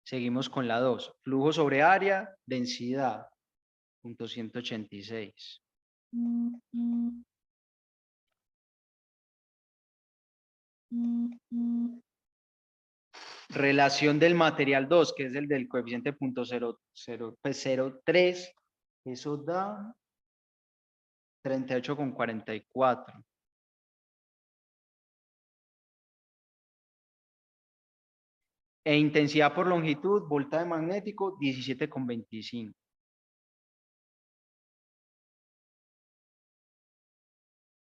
Seguimos con la 2. Flujo sobre área, densidad, .186. Relación del material 2, que es el del coeficiente .03, eso da 38,44. E intensidad por longitud, voltaje magnético, 17,25.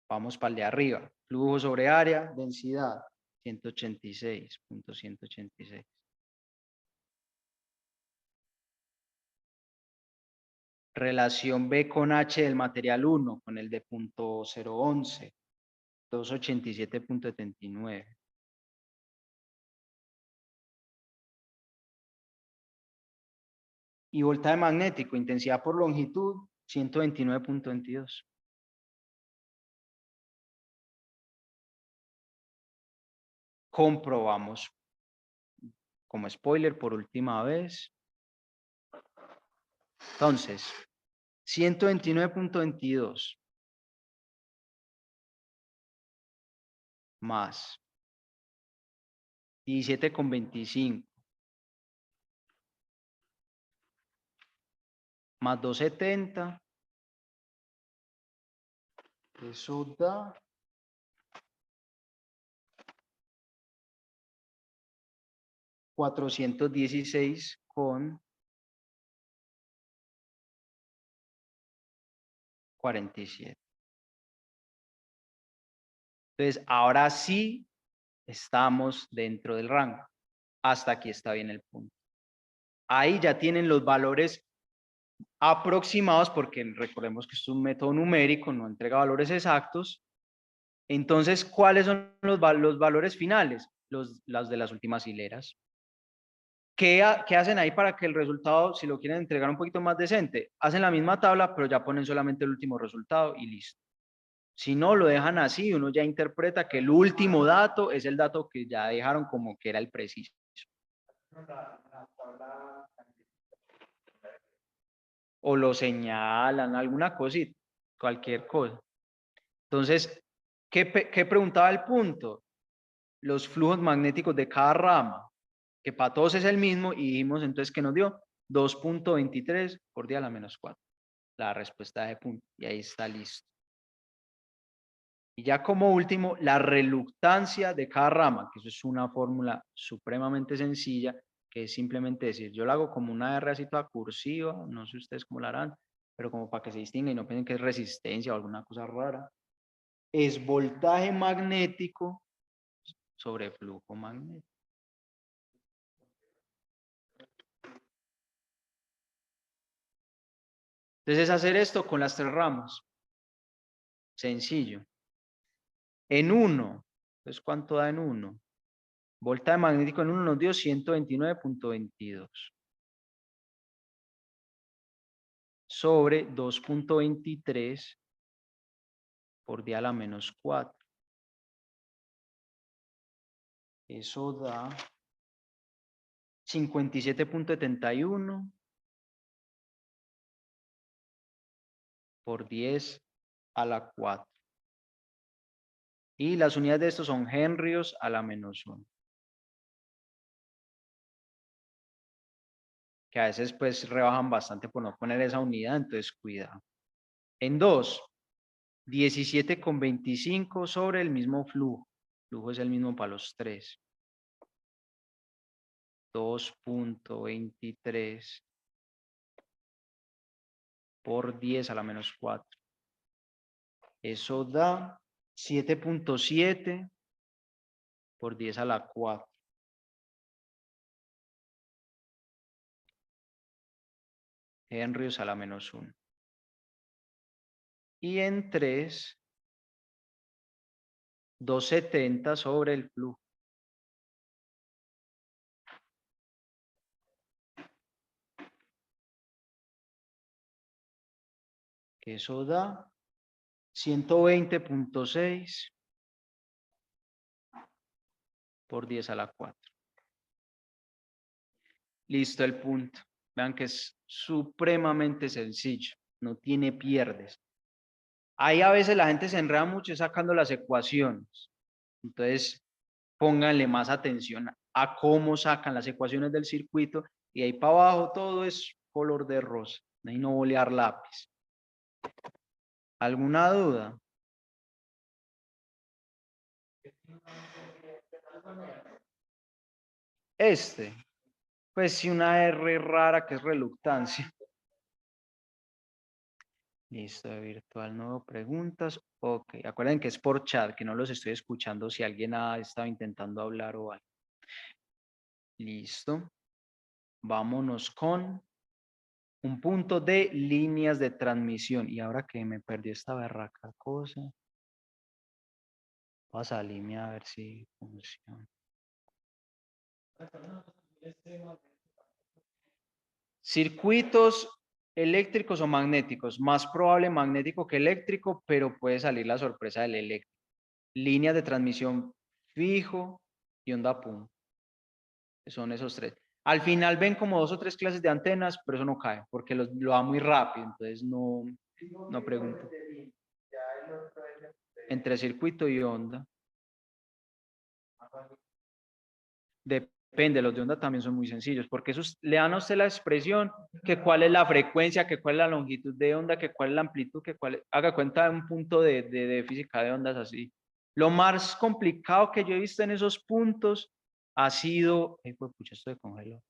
Vamos para el de arriba. Flujo sobre área, densidad, 186.186. Relación B con H del material 1, con el de .011, 287.79. Y voltaje magnético, intensidad por longitud, 129.22. Comprobamos como spoiler por última vez. Entonces, 129.22 más 17,25 más 270, eso da 416,47. Entonces, ahora sí estamos dentro del rango. Hasta aquí está bien el punto. Ahí ya tienen los valores aproximados, porque recordemos que esto es un método numérico, no entrega valores exactos. Entonces, ¿cuáles son los valores finales? Las de las últimas hileras. ¿Qué hacen ahí para que el resultado, si lo quieren entregar un poquito más decente? Hacen la misma tabla, pero ya ponen solamente el último resultado y listo. Si no, lo dejan así, uno ya interpreta que el último dato es el dato que ya dejaron como que era el preciso. O lo señalan, alguna cosita, cualquier cosa. Entonces, ¿qué preguntaba el punto? Los flujos magnéticos de cada rama, que para todos es el mismo, y dijimos entonces que nos dio 2.23 por 10 a la menos 4. La respuesta de punto, y ahí está listo. Y ya como último, la reluctancia de cada rama, que eso es una fórmula supremamente sencilla, que es simplemente decir, yo la hago como una R así toda cursiva, no sé ustedes cómo la harán, pero como para que se distinga y no piensen que es resistencia o alguna cosa rara, es voltaje magnético sobre flujo magnético. Entonces, hacer esto con las 3 ramas. Sencillo. En 1, entonces, ¿cuánto da en 1? Voltaje magnético en 1 nos dio 129.22 sobre 2.23 por 10 a la menos 4. Eso da 57.71 por 10 a la 4. Y las unidades de estos son henrios a la menos 1. Que a veces pues rebajan bastante por no poner esa unidad, entonces cuidado. En 2, 17.25 sobre el mismo flujo. El flujo es el mismo para los 3. 2.23 por 10 a la menos 4. Eso da 7.7 por 10 a la 4. Henrios a la menos 1. Y en 3, 270 sobre el flujo. Que eso da 120.6 por 10 a la 4. Listo el punto. Vean que es supremamente sencillo. No tiene pierdes. Ahí a veces la gente se enreda mucho sacando las ecuaciones. Entonces, pónganle más atención a cómo sacan las ecuaciones del circuito y ahí para abajo todo es color de rosa. Ahí no bolear lápiz. ¿Alguna duda? Pues sí, una R rara que es reluctancia. Listo, de virtual, nuevo preguntas. Ok, acuerden que es por chat, que no los estoy escuchando si alguien ha estado intentando hablar o algo. Listo. Vámonos con un punto de líneas de transmisión. Y ahora que me perdí esta berraca cosa, voy a salirme a ver si funciona. Circuitos eléctricos o magnéticos. Más probable magnético que eléctrico, pero puede salir la sorpresa del eléctrico. Líneas de transmisión fijo y onda PUM. Son esos 3. Al final ven como 2 o 3 clases de antenas, pero eso no cae, porque lo va muy rápido, entonces no pregunto. Entre circuito y onda. Depende, los de onda también son muy sencillos, porque esos le dan a usted la expresión, que cuál es la frecuencia, que cuál es la longitud de onda, que cuál es la amplitud, que cuál es, haga cuenta de un punto de física de ondas así. Lo más complicado que yo he visto en esos puntos ha sido, ay, pues pucha, esto de congeló.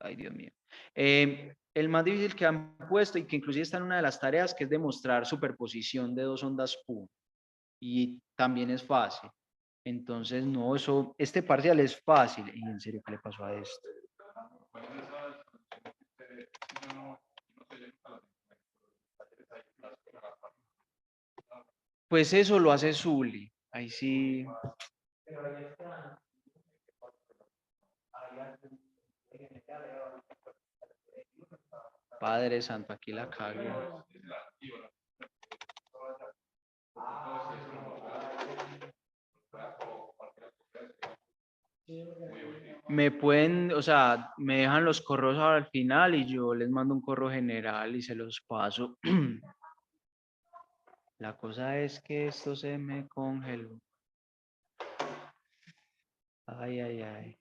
Ay, Dios mío. El más difícil que han puesto y que inclusive está en una de las tareas, que es demostrar superposición de 2 ondas PU. Y también es fácil. Entonces, no, este parcial es fácil. Y en serio, ¿qué le pasó a esto? Pues eso lo hace Zuli. Ahí sí. Padre Santo, aquí la cago. Me pueden, o sea, me dejan los correos ahora al final y yo les mando un correo general y se los paso. La cosa es que esto se me congeló. Ay, ay, ay.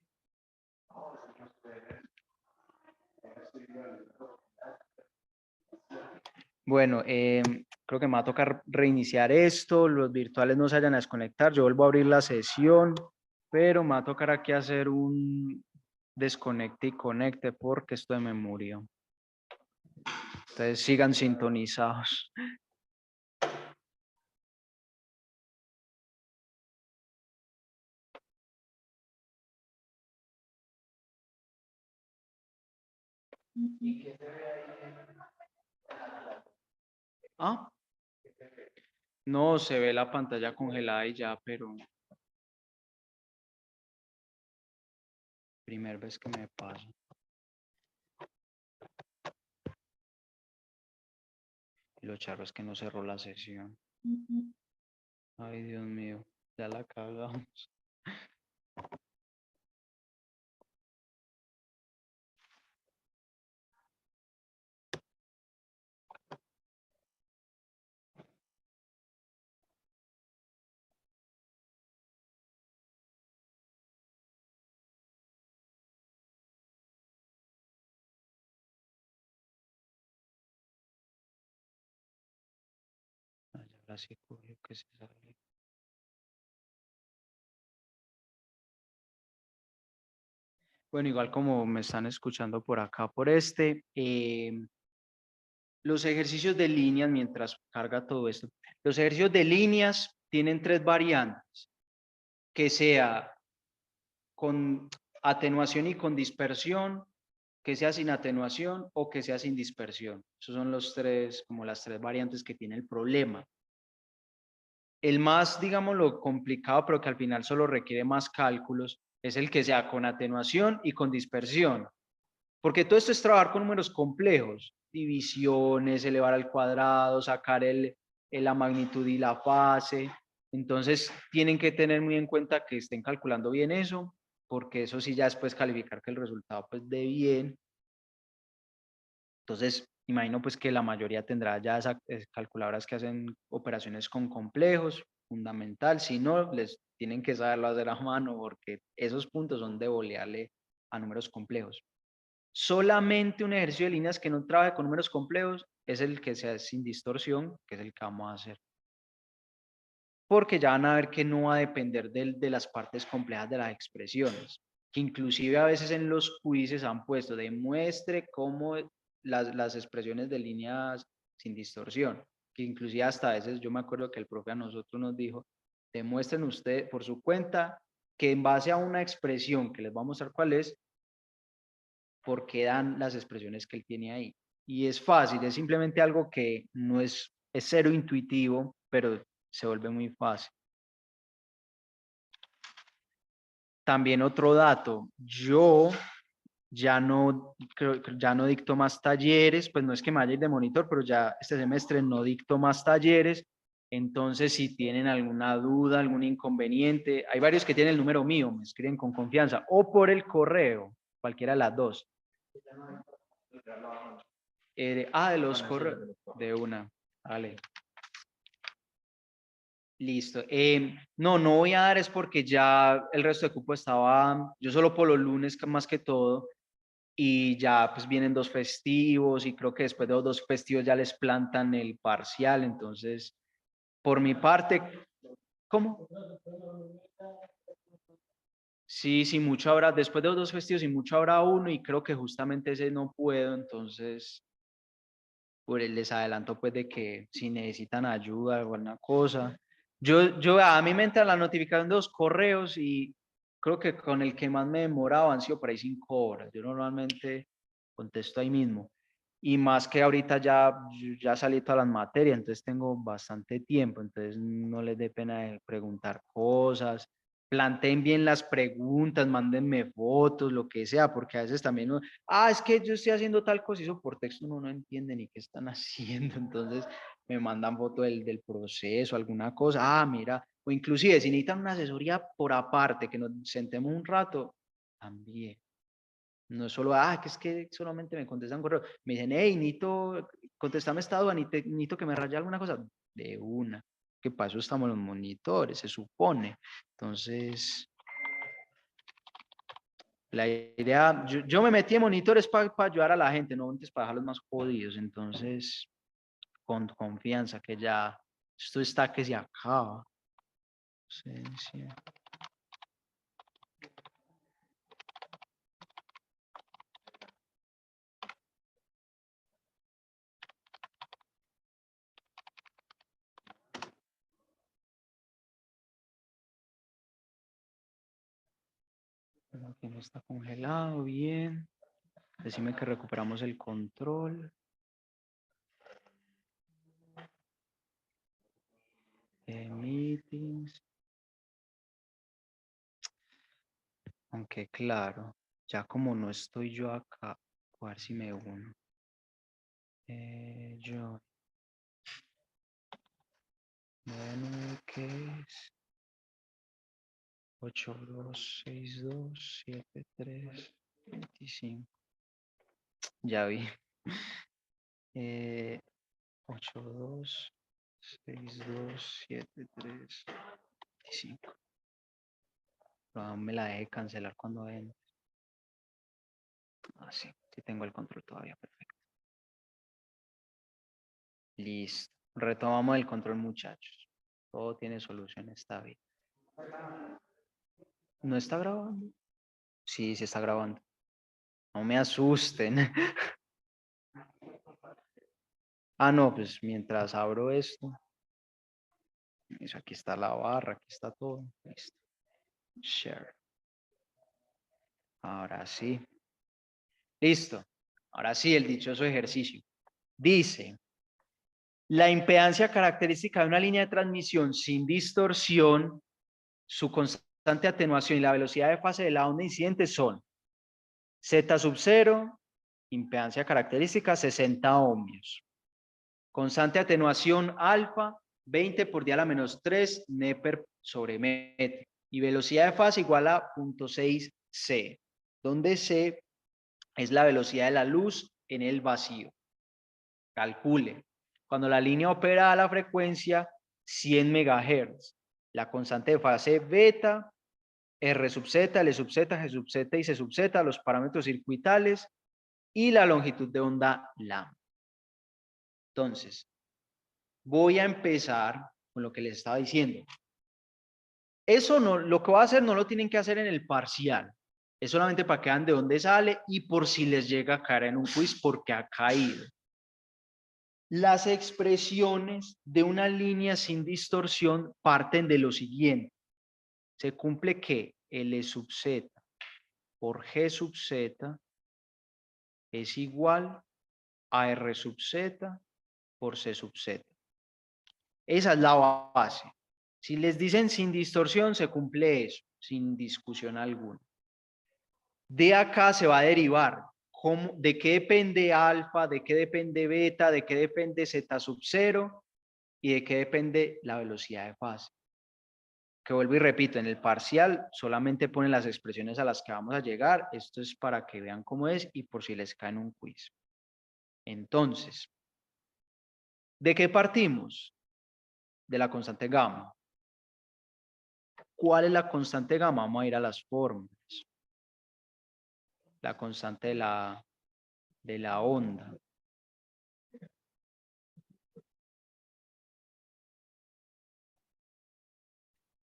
Bueno, creo que me va a tocar reiniciar esto, los virtuales no se vayan a desconectar, yo vuelvo a abrir la sesión, pero me va a tocar aquí hacer un desconecte y conecte porque esto me murió. Entonces sigan sintonizados. Ah, no, se ve la pantalla congelada y ya, pero primera vez que me pasa. Y lo charro es que no cerró la sesión. Ay, Dios mío, ya la cagamos. Ay, ahora sí cogió que se sale. Bueno, igual como me están escuchando por acá, por los ejercicios de líneas, mientras carga todo esto, los ejercicios de líneas tienen tres variantes, que sea con atenuación y con dispersión, que sea sin atenuación o que sea sin dispersión. Esos son los tres, como las tres variantes que tiene el problema. El más, digamos, lo complicado, pero que al final solo requiere más cálculos, es el que sea con atenuación y con dispersión. Porque todo esto es trabajar con números complejos, divisiones, elevar al cuadrado, sacar la magnitud y la fase. Entonces, tienen que tener muy en cuenta que estén calculando bien eso, porque eso sí ya después calificar que el resultado pues dé bien. Entonces, imagino pues que la mayoría tendrá ya esas calculadoras que hacen operaciones con complejos, fundamental. Si no, les tienen que saberlo hacer a mano, porque esos puntos son de bolearle a números complejos. Solamente un ejercicio de líneas que no trabaje con números complejos es el que sea sin distorsión, que es el que vamos a hacer. Porque ya van a ver que no va a depender de las partes complejas de las expresiones, que inclusive a veces en los quizzes han puesto demuestre cómo las expresiones de líneas sin distorsión, que inclusive hasta a veces yo me acuerdo que el profe a nosotros nos dijo, demuestren usted por su cuenta que en base a una expresión que les va a mostrar cuál es, por qué dan las expresiones que él tiene ahí. Y es fácil, es simplemente algo que no es cero intuitivo, pero se vuelve muy fácil. También otro dato, yo ya no dicto más talleres, pues no es que me vaya a ir de monitor, pero ya este semestre no dicto más talleres. Entonces, si tienen alguna duda, algún inconveniente, hay varios que tienen el número mío, me escriben con confianza, o por el correo, cualquiera de las dos. De los correos, de una, vale. Listo. No, no voy a dar es porque ya el resto de cupo estaba, yo solo por los lunes más que todo, y ya pues vienen dos festivos y creo que después de los dos festivos ya les plantan el parcial, entonces por mi parte, ¿cómo? Sí, sí, mucho habrá, después de los dos festivos y mucho habrá uno y creo que justamente ese no puedo, entonces por el les adelanto pues de que si necesitan ayuda o alguna cosa. A mí me entra la notificación de los correos y creo que con el que más me he demorado han sido por ahí 5 horas. Yo normalmente contesto ahí mismo. Y más que ahorita ya salí todas las materias, entonces tengo bastante tiempo, entonces no les dé pena de preguntar cosas, planteen bien las preguntas, mándenme fotos, lo que sea, porque a veces también, es que yo estoy haciendo tal cosa y eso por texto uno no entiende ni qué están haciendo, entonces me mandan foto del proceso, alguna cosa, mira, o inclusive si necesitan una asesoría por aparte, que nos sentemos un rato, también. No es solo, que es que solamente me contestan correo. Me dicen, hey, Nito, contestame esta duda, Nito que me raya alguna cosa. De una. Que para eso estamos los monitores, se supone. Entonces, la idea, yo me metí en monitores para ayudar a la gente, no antes para dejarlos más jodidos. Entonces, con confianza que ya esto está que se acaba. Ausencia. Aquí no está congelado, bien. Decime que recuperamos el control. Meetings. Aunque claro, ya como no estoy yo acá, a ver si me uno. Yo, ¿qué es? 82627325. Ya vi. 82627325. No me la deje cancelar cuando ven. Sí, sí tengo el control todavía, perfecto. Listo. Retomamos el control, muchachos. Todo tiene solución esta vez. ¿No está grabando? Sí, sí está grabando. No me asusten. No, pues mientras abro esto. Eso, aquí está la barra, aquí está todo. Listo. Share. Ahora sí. Listo. Ahora sí, el dichoso ejercicio. Dice, la impedancia característica de una línea de transmisión sin distorsión, su constante atenuación y la velocidad de fase de la onda incidente son Z sub 0, impedancia característica 60 ohmios. Constante atenuación alfa, 20 por 10 a la menos 3 neper sobre metro. Y velocidad de fase igual a 0.6 C, donde C es la velocidad de la luz en el vacío. Calcule. Cuando la línea opera a la frecuencia 100 MHz, la constante de fase beta, R sub Z, L sub Z, G sub Z y C sub Z, los parámetros circuitales y la longitud de onda lambda. Entonces, voy a empezar con lo que les estaba diciendo. Eso no, lo que voy a hacer no lo tienen que hacer en el parcial. Es solamente para que vean de dónde sale y por si les llega a caer en un quiz porque ha caído. Las expresiones de una línea sin distorsión parten de lo siguiente. Se cumple que L sub Z por G sub Z es igual a R sub Z por C sub Z. Esa es la base. Si les dicen sin distorsión, se cumple eso, sin discusión alguna. De acá se va a derivar de qué depende alfa, de qué depende beta, de qué depende Z sub 0 y de qué depende la velocidad de fase. Que vuelvo y repito, en el parcial solamente ponen las expresiones a las que vamos a llegar. Esto es para que vean cómo es y por si les cae en un quiz. Entonces, ¿de qué partimos? De la constante gamma. ¿Cuál es la constante gamma? Vamos a ir a las fórmulas. La constante de la onda.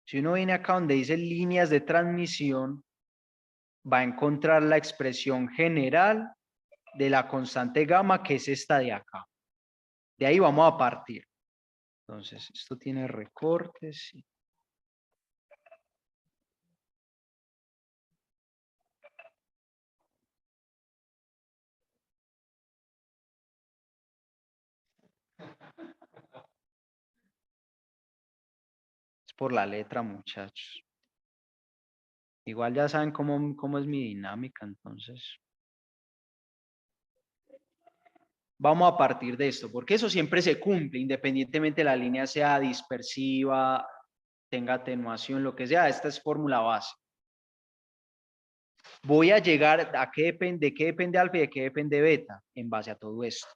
Si uno viene acá donde dice líneas de transmisión, va a encontrar la expresión general de la constante gamma, que es esta de acá. De ahí vamos a partir. Entonces, esto tiene recortes. Es por la letra, muchachos. Igual ya saben cómo es mi dinámica, entonces. Vamos a partir de esto, porque eso siempre se cumple, independientemente la línea sea dispersiva, tenga atenuación, lo que sea. Esta es fórmula base. Voy a llegar a de qué depende alfa y de qué depende beta en base a todo esto.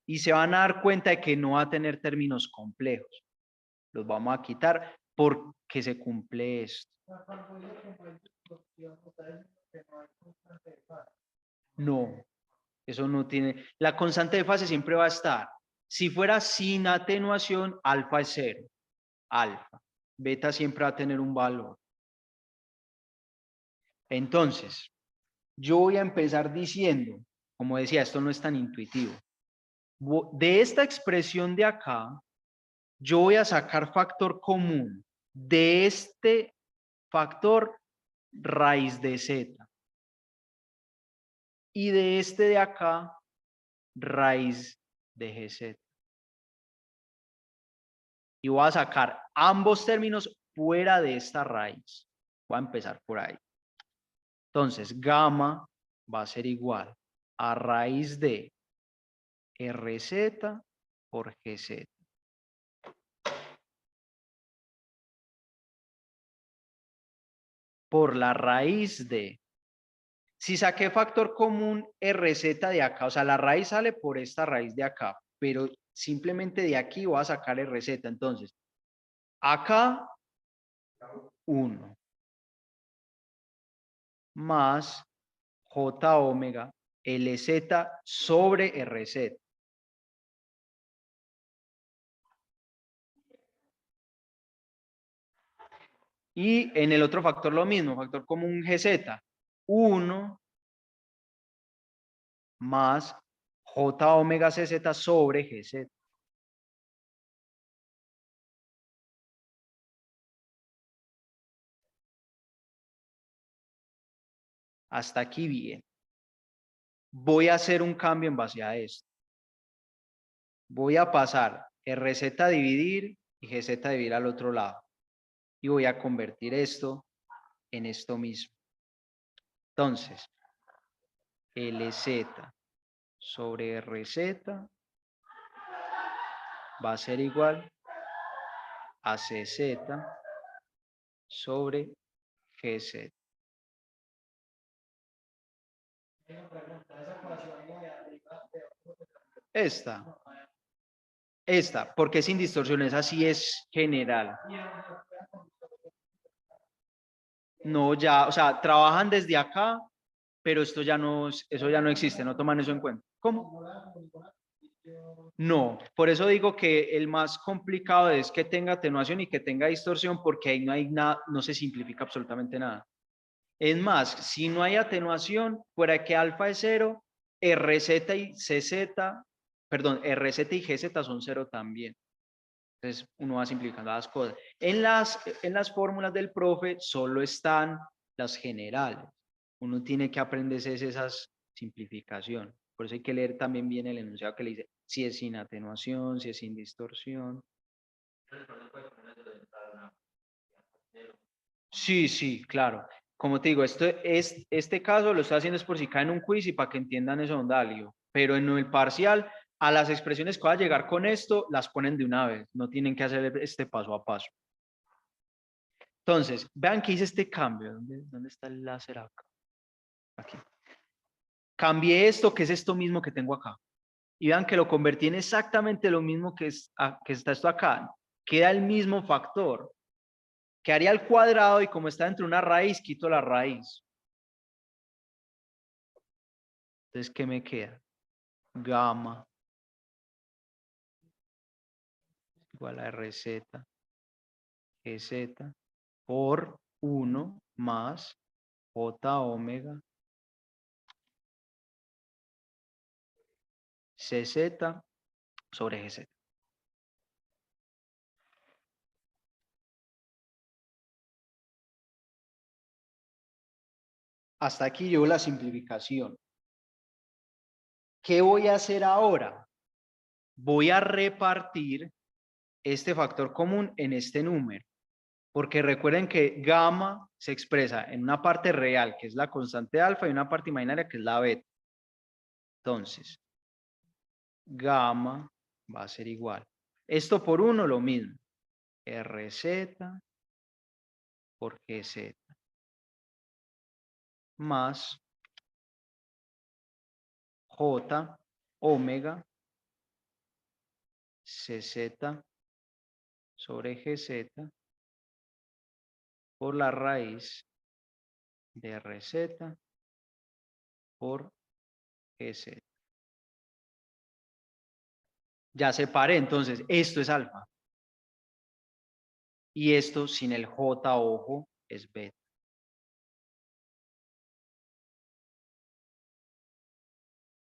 Y se van a dar cuenta de que no va a tener términos complejos. Los vamos a quitar porque se cumple esto. No, eso no tiene. La constante de fase siempre va a estar. Si fuera sin atenuación, alfa es 0. Alfa. Beta siempre va a tener un valor. Entonces, yo voy a empezar diciendo, como decía, esto no es tan intuitivo. De esta expresión de acá, yo voy a sacar factor común de este factor raíz de z. Y de este de acá, raíz de gz. Y voy a sacar ambos términos fuera de esta raíz. Voy a empezar por ahí. Entonces, gamma va a ser igual a raíz de rz por gz. Por la raíz de. Si saqué factor común rz de acá, o sea, la raíz sale por esta raíz de acá, pero simplemente de aquí voy a sacar rz. Entonces, acá 1 más j omega lz sobre rz. Y en el otro factor lo mismo, factor común gz. 1 más j omega cz sobre gz. Hasta aquí bien. Voy a hacer un cambio en base a esto. Voy a pasar rz a dividir y gz a dividir al otro lado. Y voy a convertir esto en esto mismo. Entonces, lz sobre rz va a ser igual a cz sobre gz. Esta, porque sin distorsiones, así es general. No, ya, o sea, trabajan desde acá, pero esto ya no, eso ya no existe, no toman eso en cuenta. ¿Cómo? No, por eso digo que el más complicado es que tenga atenuación y que tenga distorsión, porque ahí no hay nada, no se simplifica absolutamente nada. Es más, si no hay atenuación, fuera que alfa es 0, RZ y CZ, perdón, RZ y GZ son 0 también. Entonces uno va simplificando las cosas. En las fórmulas del profe solo están las generales. Uno tiene que aprenderse esas simplificaciones. Por eso hay que leer también bien el enunciado que le dice si es sin atenuación, si es sin distorsión. Sí, sí, claro. Como te digo, este caso lo estoy haciendo es por si cae en un quiz y para que entiendan eso, don Dalio. Pero en el parcial, a las expresiones que va a llegar con esto, las ponen de una vez. No tienen que hacer este paso a paso. Entonces, vean que hice este cambio. ¿Dónde está el láser acá? Aquí. Cambié esto, que es esto mismo que tengo acá. Y vean que lo convertí en exactamente lo mismo que está esto acá. Queda el mismo factor. Quedaría al cuadrado y como está dentro de una raíz, quito la raíz. Entonces, ¿qué me queda? Gamma igual a RZ, GZ por 1 más J omega CZ sobre GZ. Hasta aquí llevo la simplificación. ¿Qué voy a hacer ahora? Voy a repartir este factor común en este número. Porque recuerden que gamma se expresa en una parte real, que es la constante alfa, y una parte imaginaria, que es la beta. Entonces, gamma va a ser igual. Esto por 1 lo mismo. RZ por GZ más J omega CZ sobre GZ por la raíz de RZ por GZ. Ya separé, entonces, esto es alfa. Y esto sin el J, ojo, es beta.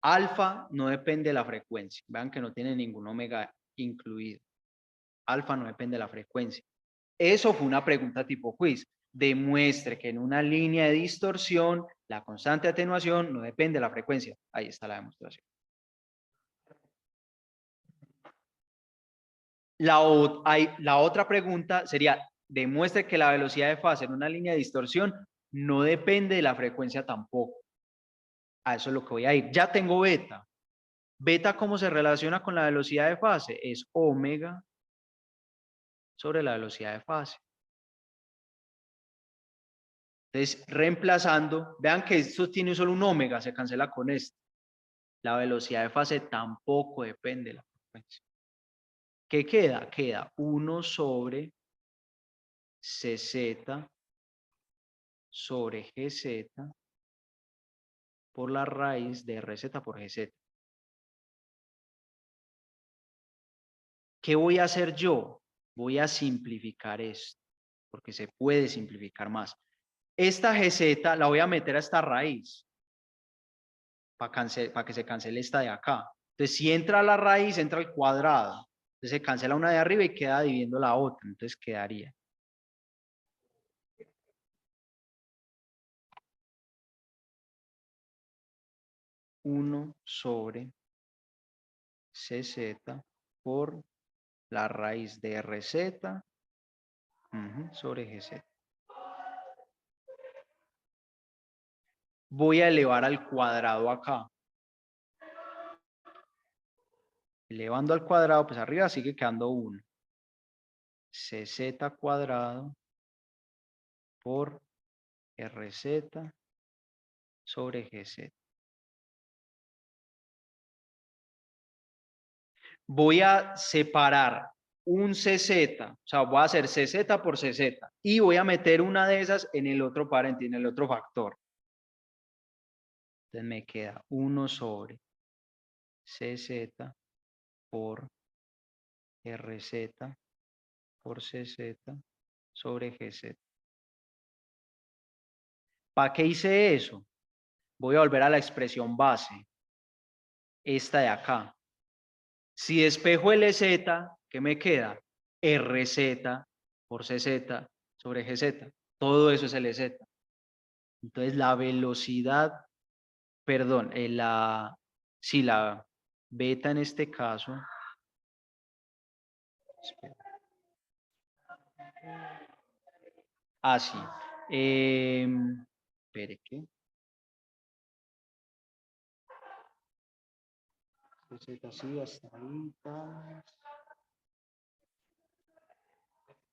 Alfa no depende de la frecuencia. Vean que no tiene ningún omega incluido. Alfa no depende de la frecuencia. Eso fue una pregunta tipo quiz. Demuestre que en una línea de distorsión la constante de atenuación no depende de la frecuencia. Ahí está la demostración. La otra pregunta sería, demuestre que la velocidad de fase en una línea de distorsión no depende de la frecuencia tampoco. A eso es lo que voy a ir. Ya tengo beta. Beta, ¿cómo se relaciona con la velocidad de fase? Es omega sobre la velocidad de fase. Entonces, reemplazando, vean que esto tiene solo un omega, se cancela con esto. La velocidad de fase tampoco depende de la frecuencia. ¿Qué queda? Queda 1 sobre CZ sobre GZ por la raíz de RZ por GZ. ¿Qué voy a hacer yo? Voy a simplificar esto, porque se puede simplificar más. Esta GZ la voy a meter a esta raíz para que se cancele esta de acá. Entonces, si entra a la raíz, entra al cuadrado. Entonces, se cancela una de arriba y queda dividiendo la otra. Entonces, quedaría 1 sobre CZ por la raíz de RZ sobre GZ. Voy a elevar al cuadrado acá. Elevando al cuadrado, pues arriba sigue quedando 1. CZ cuadrado por RZ sobre GZ. Voy a separar un CZ, o sea, voy a hacer CZ por CZ y voy a meter una de esas en el otro paréntesis, en el otro factor. Entonces me queda 1 sobre CZ por RZ por CZ sobre GZ. ¿Para qué hice eso? Voy a volver a la expresión base, esta de acá. Si despejo LZ, ¿qué me queda? RZ por CZ sobre GZ. Todo eso es LZ. Entonces la velocidad, perdón, si la beta en este caso, así. Espere, ¿qué? Z así, hasta ahí.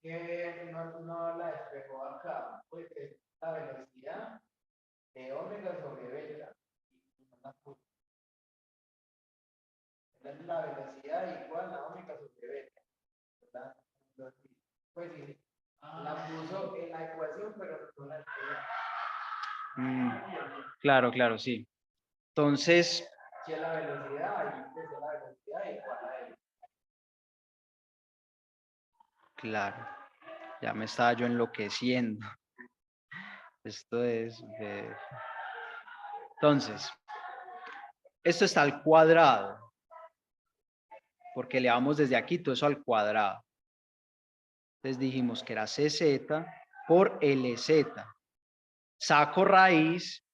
Que no la despejó acá, pues la velocidad de omega sobre beta. La velocidad igual a omega sobre beta. ¿Verdad? Pues sí, la puso en la ecuación, pero no la claro, claro, sí. Entonces, si es la velocidad, ahí pues es la velocidad igual a él. Claro, ya me estaba yo enloqueciendo. Esto es Entonces, esto está al cuadrado, porque le damos desde aquí todo eso al cuadrado. Entonces dijimos que era CZ por LZ. Saco raíz,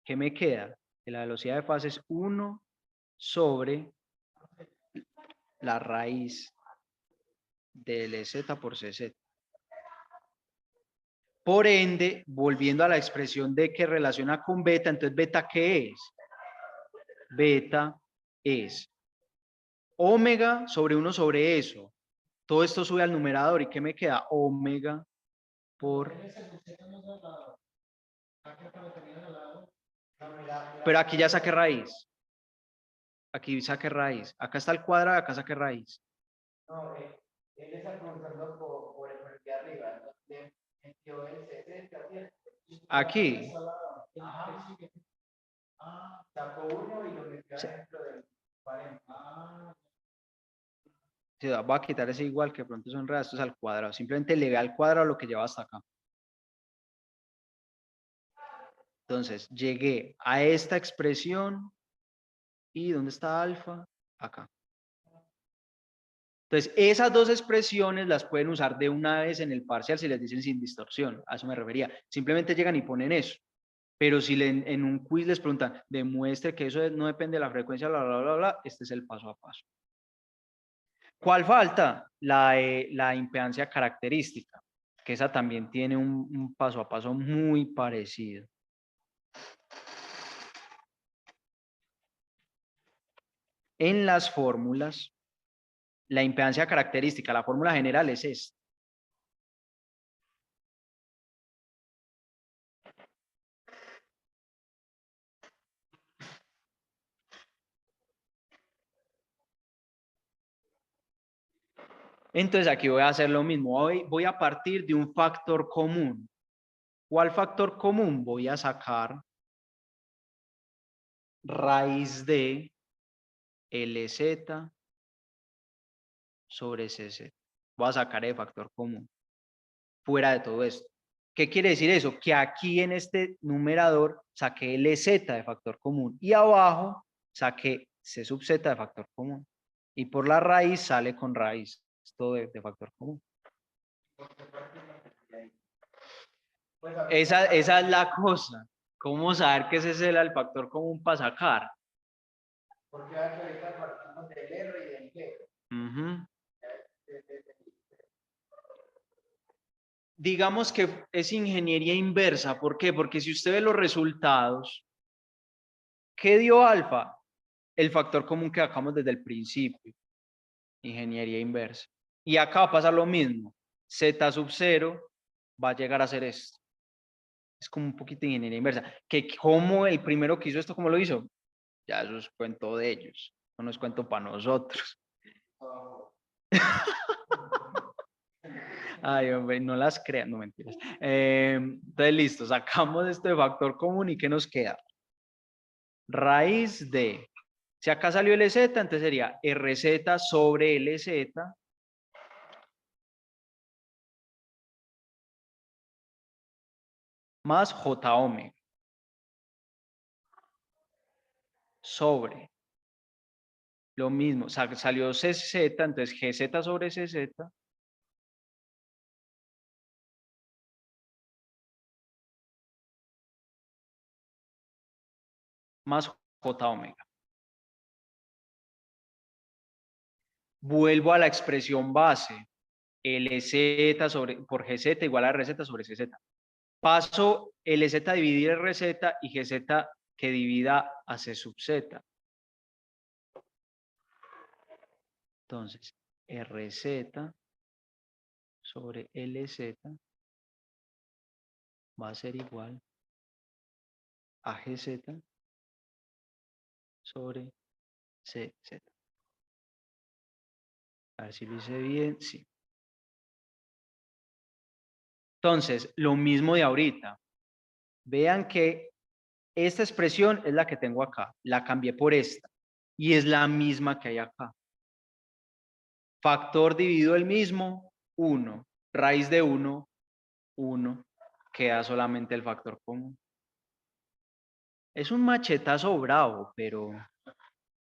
¿qué me queda? Que la velocidad de fase es 1 sobre la raíz de LZ por CZ. Por ende, volviendo a la expresión de que relaciona con beta, entonces beta, ¿qué es? Beta es omega sobre 1 sobre eso. Todo esto sube al numerador y ¿qué me queda? Omega por... Pero aquí ya saqué raíz. Aquí saqué raíz. Acá está el cuadrado, acá saqué raíz. No, él está preguntando por el de arriba, donde metió el 60, ¿cierto? Aquí. Ajá. Ah, sacó uno y lo metió adentro del 40. Ah. Sí, voy a quitar ese igual que pronto son restos al cuadrado. Simplemente le ve al cuadrado lo que lleva hasta acá. Entonces, llegué a esta expresión y ¿dónde está alfa? Acá. Entonces, esas dos expresiones las pueden usar de una vez en el parcial si les dicen sin distorsión. A eso me refería. Simplemente llegan y ponen eso. Pero si en un quiz les preguntan, demuestre que eso no depende de la frecuencia, bla, bla, bla, bla, este es el paso a paso. ¿Cuál falta? La impedancia característica, que esa también tiene un paso a paso muy parecido. En las fórmulas, la impedancia característica, la fórmula general es esta. Entonces aquí voy a hacer lo mismo. Hoy voy a partir de un factor común. ¿Cuál factor común? Voy a sacar raíz de LZ sobre CZ. Voy a sacar el factor común fuera de todo esto. ¿Qué quiere decir eso? Que aquí en este numerador saqué LZ de factor común y abajo saqué C sub Z de factor común. Y por la raíz sale con raíz esto de factor común. Esa es la cosa. ¿Cómo saber que ese es el factor común para sacar? Porque ahorita partimos del R y del G. Digamos que es ingeniería inversa. ¿Por qué? Porque si usted ve los resultados, ¿qué dio alfa? El factor común que sacamos desde el principio. Ingeniería inversa. Y acá va a pasar lo mismo. Z sub 0 va a llegar a ser esto. Es como un poquito de ingeniería inversa. Que como el primero que hizo esto, ¿cómo lo hizo? Ya eso es cuento de ellos. No es cuento para nosotros. Ay, hombre, no las crean, no mentiras. Entonces, listo, sacamos esto de factor común y ¿qué nos queda? Raíz de, si acá salió LZ, entonces sería RZ sobre LZ más J omega sobre lo mismo, salió CZ, entonces GZ sobre CZ más J omega. Vuelvo a la expresión base, LZ sobre, por GZ igual a RZ sobre CZ. Paso LZ a dividir RZ y GZ que divida a C sub Z. Entonces, RZ sobre LZ va a ser igual a GZ sobre CZ. A ver si lo hice bien, sí. Entonces, lo mismo de ahorita. Vean que esta expresión es la que tengo acá. La cambié por esta. Y es la misma que hay acá. Factor dividido el mismo, 1. Raíz de 1, 1. Queda solamente el factor común. Es un machetazo bravo, pero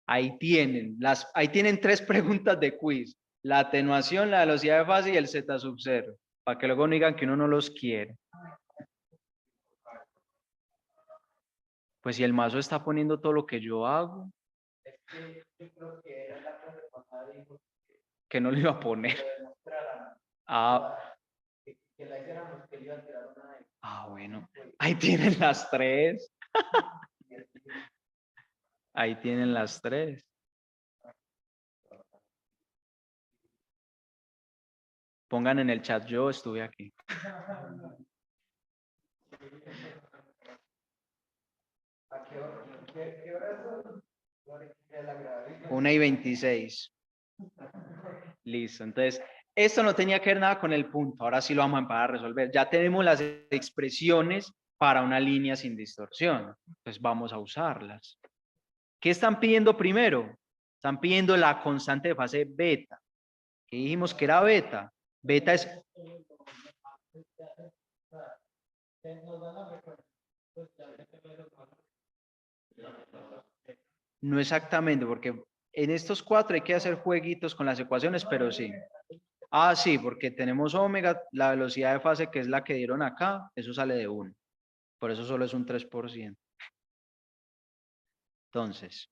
ahí tienen 3 preguntas de quiz. La atenuación, la velocidad de fase y el Z sub 0. Para que luego no digan que uno no los quiere. Pues si el mazo está poniendo todo lo que yo hago, Es que yo creo que era la clase pasada dijo que no lo iba a poner. que lo demostrara. Ah, que la hiciéramos, que le iba a tirar una de... Ah, bueno. Ahí tienen las tres. Ahí tienen las tres. Pongan en el chat, yo estuve aquí. ¿A qué hora son? Ya la grabé. 1:26. Listo. Entonces, esto no tenía que ver nada con el punto. Ahora sí lo vamos a empezar a resolver. Ya tenemos las expresiones para una línea sin distorsión. Entonces, vamos a usarlas. ¿Qué están pidiendo primero? Están pidiendo la constante de fase beta. ¿Qué dijimos que era beta? Beta es... No exactamente, porque en estos cuatro hay que hacer jueguitos con las ecuaciones, pero sí. Ah, sí, porque tenemos omega, la velocidad de fase que es la que dieron acá, eso sale de 1. Por eso solo es un 3%. Entonces,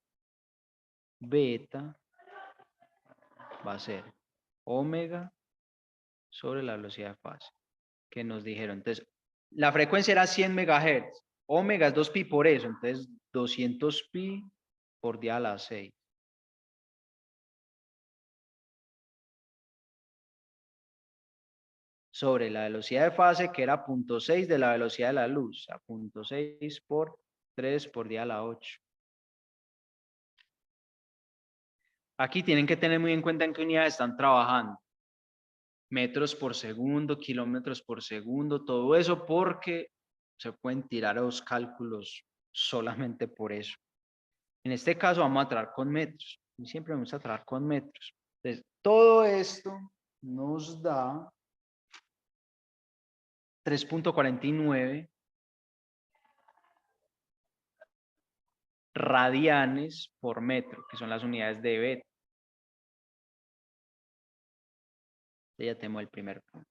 beta va a ser omega sobre la velocidad de fase que nos dijeron. Entonces, la frecuencia era 100 megahertz. Omega es 2pi por eso. Entonces, 200 pi por 10 a la 6. Sobre la velocidad de fase que era 0.6 de la velocidad de la luz. O sea, 0.6 por 3 por 10 a la 8. Aquí tienen que tener muy en cuenta en qué unidades están trabajando. Metros por segundo, kilómetros por segundo, todo eso porque se pueden tirar los cálculos solamente por eso. En este caso vamos a trabajar con metros. Y siempre vamos a trabajar con metros. Entonces, todo esto nos da 3.49 radianes por metro, que son las unidades de beta. Ya tenemos el primer punto.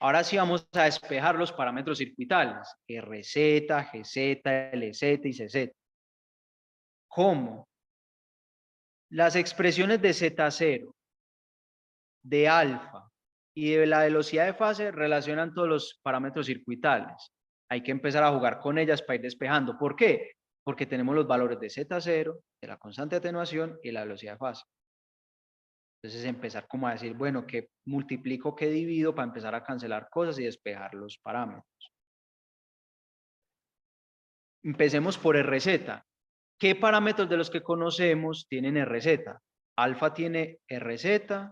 Ahora sí vamos a despejar los parámetros circuitales, RZ, GZ, LZ y CZ. ¿Cómo? Las expresiones de Z0, de alfa y de la velocidad de fase relacionan todos los parámetros circuitales. Hay que empezar a jugar con ellas para ir despejando. ¿Por qué? Porque tenemos los valores de Z0, de la constante de atenuación y la velocidad de fase. Entonces empezar como a decir, bueno, ¿qué multiplico, qué divido para empezar a cancelar cosas y despejar los parámetros? Empecemos por RZ. ¿Qué parámetros de los que conocemos tienen RZ? Alfa tiene RZ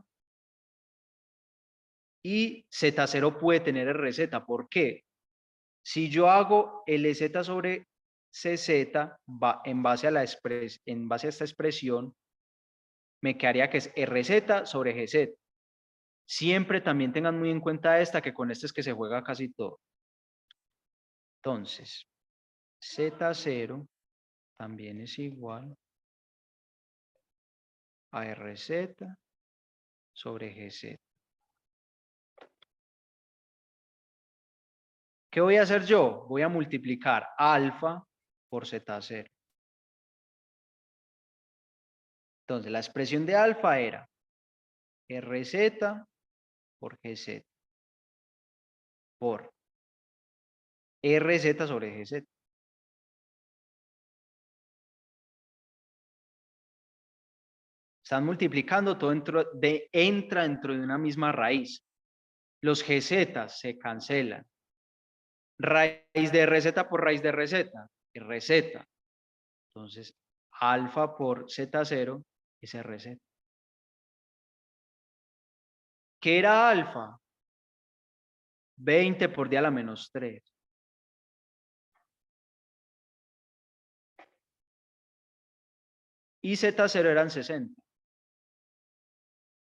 y Z0 puede tener RZ. ¿Por qué? Si yo hago LZ sobre CZ en base a esta expresión, me quedaría que es RZ sobre GZ. Siempre también tengan muy en cuenta esta, que con esta es que se juega casi todo. Entonces, Z0 también es igual a RZ sobre GZ. ¿Qué voy a hacer yo? Voy a multiplicar alfa por Z0. Entonces, la expresión de alfa era RZ por GZ por RZ sobre GZ. Están multiplicando, todo entra dentro de una misma raíz. Los GZ se cancelan. Raíz de RZ por raíz de RZ, RZ. Entonces, alfa por Z0 es RZ. ¿Qué era alfa? 20 por 10 a la menos 3. Y Z0 eran 60.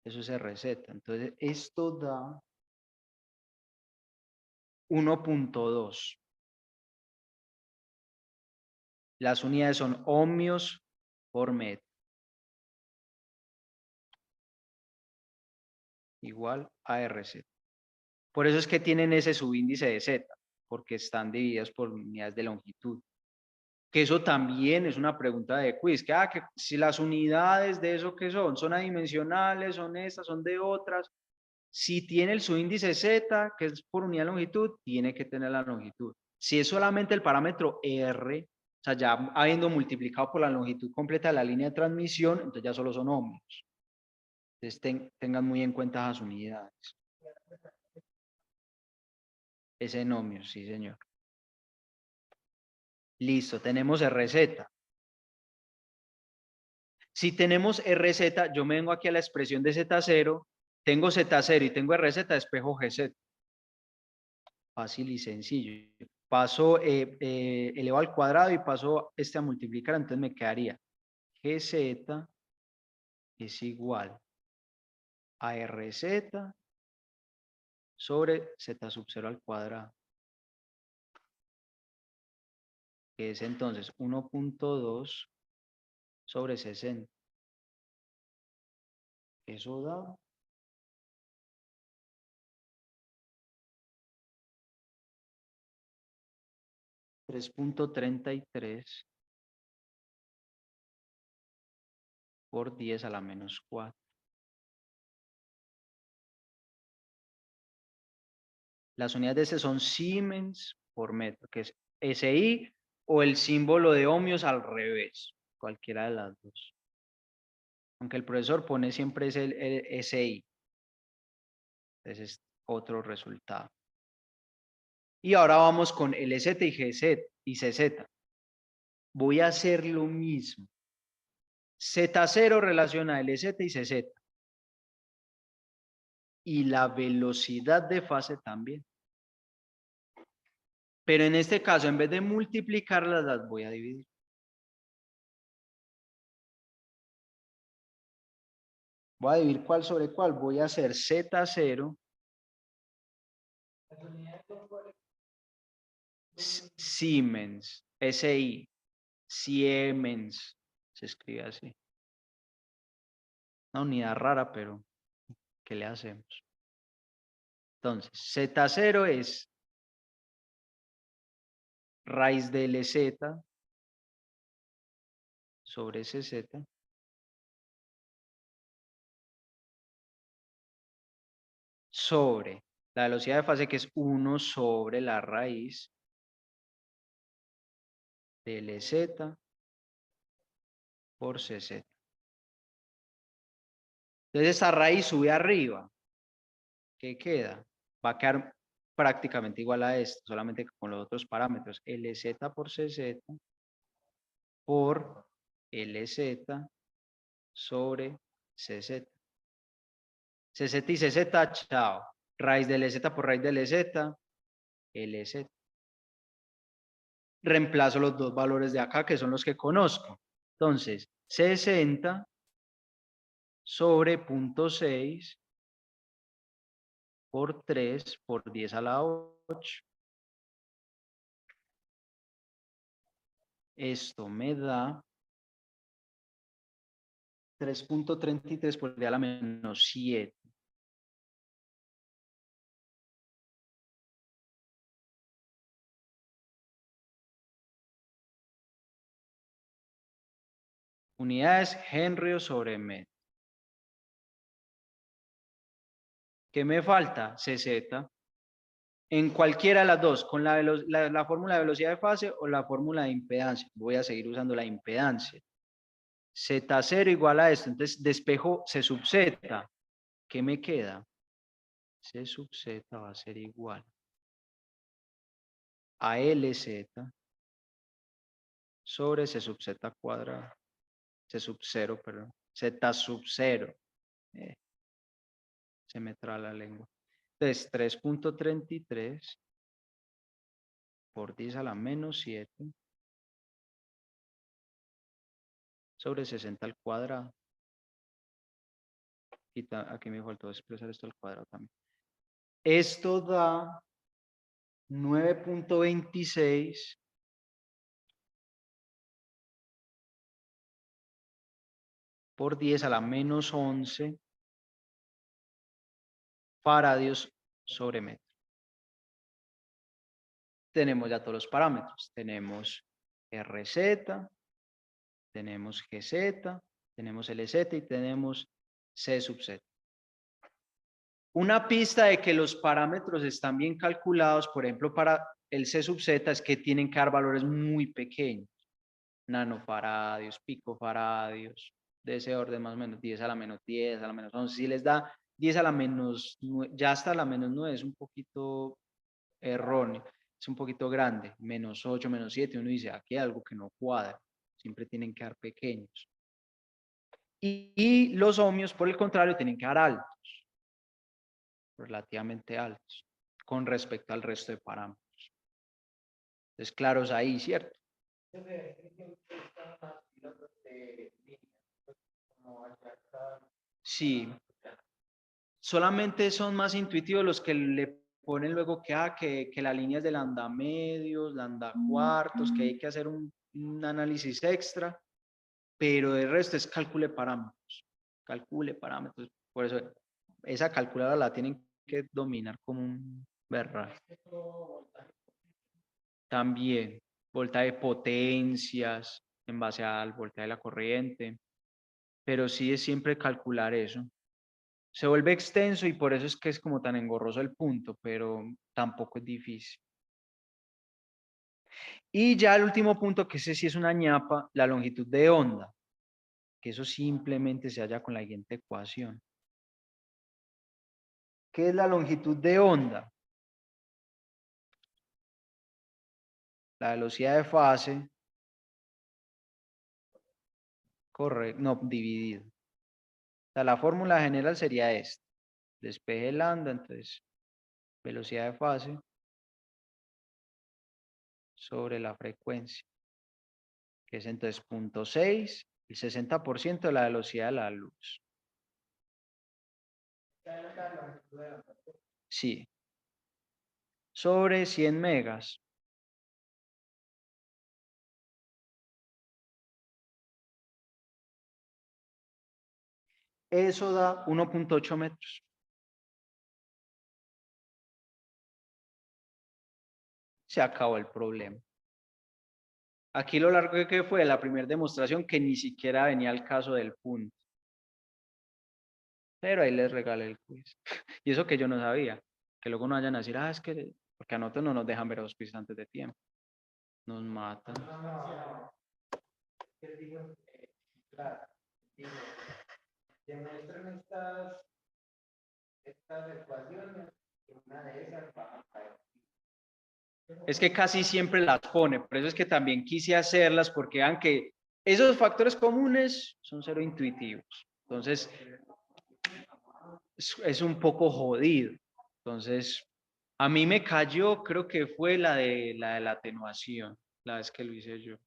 Eso es RZ. Entonces, esto da 1.2. Las unidades son ohmios por metro. Igual a RZ. Por eso es que tienen ese subíndice de Z, porque están divididas por unidades de longitud. Que eso también es una pregunta de quiz, que si las unidades de eso que son adimensionales, son estas, son de otras, Si tiene el subíndice Z, que es por unidad de longitud, tiene que tener la longitud. Si es solamente el parámetro R, o sea, ya habiendo multiplicado por la longitud completa de la línea de transmisión, entonces ya solo son ohmios. Entonces tengan muy en cuenta las unidades. Es en ohmios, sí, señor. Listo, tenemos RZ. Si tenemos RZ, yo me vengo aquí a la expresión de Z0, tengo Z0 y tengo RZ, despejo GZ. Fácil y sencillo. Paso elevado al cuadrado y paso a multiplicar, entonces me quedaría GZ es igual a RZ sobre Z sub 0 al cuadrado. Que es entonces 1.2 sobre 60. Eso da 3.33 por 10 a la menos 4. Las unidades de ese son Siemens por metro, que es SI o el símbolo de ohmios al revés, cualquiera de las dos. Aunque el profesor pone siempre es el SI. Entonces es otro resultado. Y ahora vamos con LZ y GZ y CZ. Voy a hacer lo mismo. Z0 relaciona LZ y CZ. Y la velocidad de fase también. Pero en este caso, en vez de multiplicarlas, las voy a dividir. Voy a dividir cuál sobre cuál. Voy a hacer Z0. Siemens. SI. Siemens. Se escribe así. Una unidad rara, pero ¿qué le hacemos? Entonces, Z0 es raíz de LZ sobre CZ sobre la velocidad de fase, que es 1 sobre la raíz de LZ por CZ. Entonces esa raíz sube arriba. ¿Qué queda? Va a quedar prácticamente igual a esto, solamente con los otros parámetros. LZ por CZ por LZ sobre CZ. CZ y CZ, chao. Raíz de LZ por raíz de LZ, LZ. Reemplazo los dos valores de acá, que son los que conozco. Entonces, 60 sobre 0.6 por 3 por 10 a la 8. Esto me da 3.33 por 10 a la menos 7. Unidades Henry sobre metro. ¿Qué me falta? CZ. En cualquiera de las dos, con la fórmula de velocidad de fase o la fórmula de impedancia. Voy a seguir usando la impedancia. Z0 igual a esto. Entonces despejo C sub Z. ¿Qué me queda? C sub Z va a ser igual a LZ sobre C sub Z cuadrado. C sub 0, perdón. Z sub 0. Se me traba la lengua. Entonces, 3.33 por 10 a la menos 7 sobre 60 al cuadrado. Aquí me faltó expresar esto al cuadrado también. Esto da 9.26 por 10 a la menos 11 faradios sobre metro. Tenemos ya todos los parámetros. Tenemos RZ, tenemos GZ, tenemos LZ y tenemos C sub Z. Una pista de que los parámetros están bien calculados, por ejemplo, para el C sub Z, es que tienen que dar valores muy pequeños, nanofaradios, picofaradios, de ese orden más o menos, 10 a la menos 10, a la menos 11. Si les da 10 a la menos 9, ya hasta la menos 9 es un poquito erróneo, es un poquito grande, menos 8, menos 7, uno dice, aquí hay algo que no cuadra, siempre tienen que dar pequeños. Y los ohmios, por el contrario, tienen que dar altos, relativamente altos, con respecto al resto de parámetros. Entonces, claros ahí, ¿cierto? Sí, solamente son más intuitivos los que le ponen luego que la línea es de lambda medios, lambda cuartos, que hay que hacer un análisis extra, pero el resto es calcule parámetros. Calcule parámetros. Por eso esa calculadora la tienen que dominar como un berraco. También voltaje de potencias en base al voltaje de la corriente, pero sí es siempre calcular eso. Se vuelve extenso y por eso es que es como tan engorroso el punto, pero tampoco es difícil. Y ya el último punto, que ese sí es una ñapa, la longitud de onda, que eso simplemente se halla con la siguiente ecuación. ¿Qué es la longitud de onda? La velocidad de fase, correcto, no, dividido. O sea, la fórmula general sería esta. Despeje lambda, entonces, velocidad de fase sobre la frecuencia, que es entonces 0.6, el 60% de la velocidad de la luz. Sí. Sobre 100 megas. Eso da 1.8 metros. Se acabó el problema. Aquí lo largo que fue la primera demostración que ni siquiera venía al caso del punto. Pero ahí les regalé el quiz. Y eso que yo no sabía. Que luego no vayan a decir, es que, porque a nosotros no nos dejan ver los quiz antes de tiempo. Nos matan. Demuestran estas ecuaciones, una de esas va a caer. Es que casi siempre las pone, por eso es que también quise hacerlas, porque vean que esos factores comunes son cero intuitivos. Entonces, es un poco jodido. Entonces, a mí me cayó, creo que fue la de la atenuación, la vez que lo hice yo.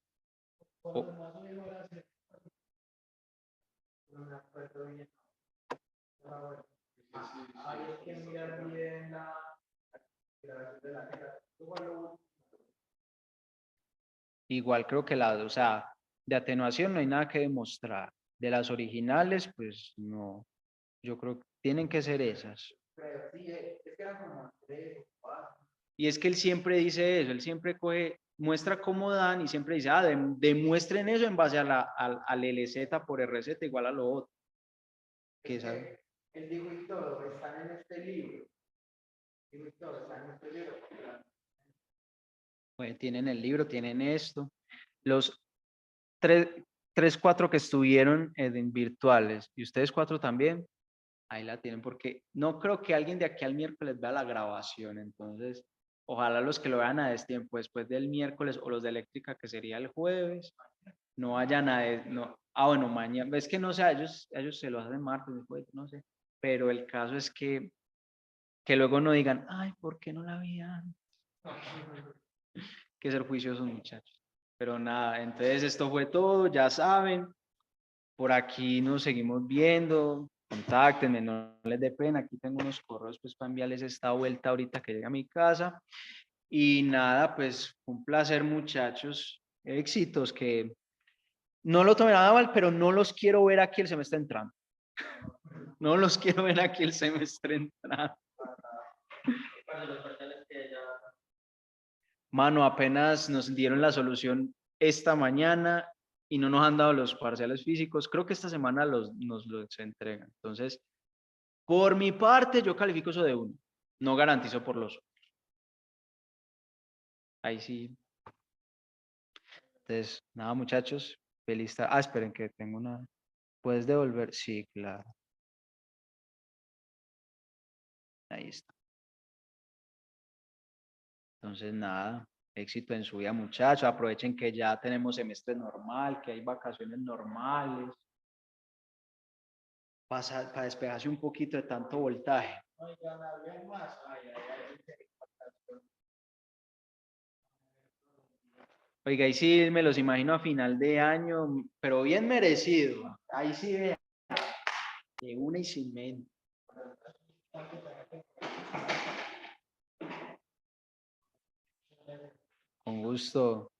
Igual creo que o sea, de atenuación no hay nada que demostrar. De las originales, pues no. Yo creo que tienen que ser esas. Y es que él siempre dice eso, él siempre muestra cómo dan y siempre dice, demuestren eso en base al LZ por RZ igual a lo otro. Él dijo y todo, están en este libro. Dijo y todo, están en este libro. Bueno, tienen el libro, tienen esto. Los 4 que estuvieron en virtuales, y ustedes 4 también, ahí la tienen, porque no creo que alguien de aquí al miércoles vea la grabación, entonces ojalá los que lo vean a destiempo después del miércoles o los de eléctrica que sería el jueves, no vayan bueno, mañana, es que no sé, ellos se lo hacen martes, jueves, no sé, pero el caso es que luego no digan, ay, ¿por qué no la veían? Que ser juiciosos muchachos. Pero nada, entonces esto fue todo, ya saben, por aquí nos seguimos viendo, contáctenme, no les dé pena, aquí tengo unos correos pues para enviarles esta vuelta ahorita que llegue a mi casa. Y nada, pues un placer muchachos, éxitos, que no lo tomen nada mal, pero no los quiero ver aquí el semestre entrando. No los quiero ver aquí el semestre entrando. Mano, apenas nos dieron la solución esta mañana y no nos han dado los parciales físicos. Creo que esta semana nos los entregan. Entonces, Por mi parte, yo califico eso de 1. No garantizo por los otros. Ahí sí. Entonces, nada, muchachos. Feliz tarde. Ah, esperen que tengo una. ¿Puedes devolver? Sí, claro. Ahí está. Entonces, nada. Éxito en su vida, muchachos. Aprovechen que ya tenemos semestre normal, que hay vacaciones normales. Para despejarse un poquito de tanto voltaje. Oiga, ahí sí me los imagino a final de año, pero bien merecido. Ahí sí vean, de una y sin menos. Con gusto.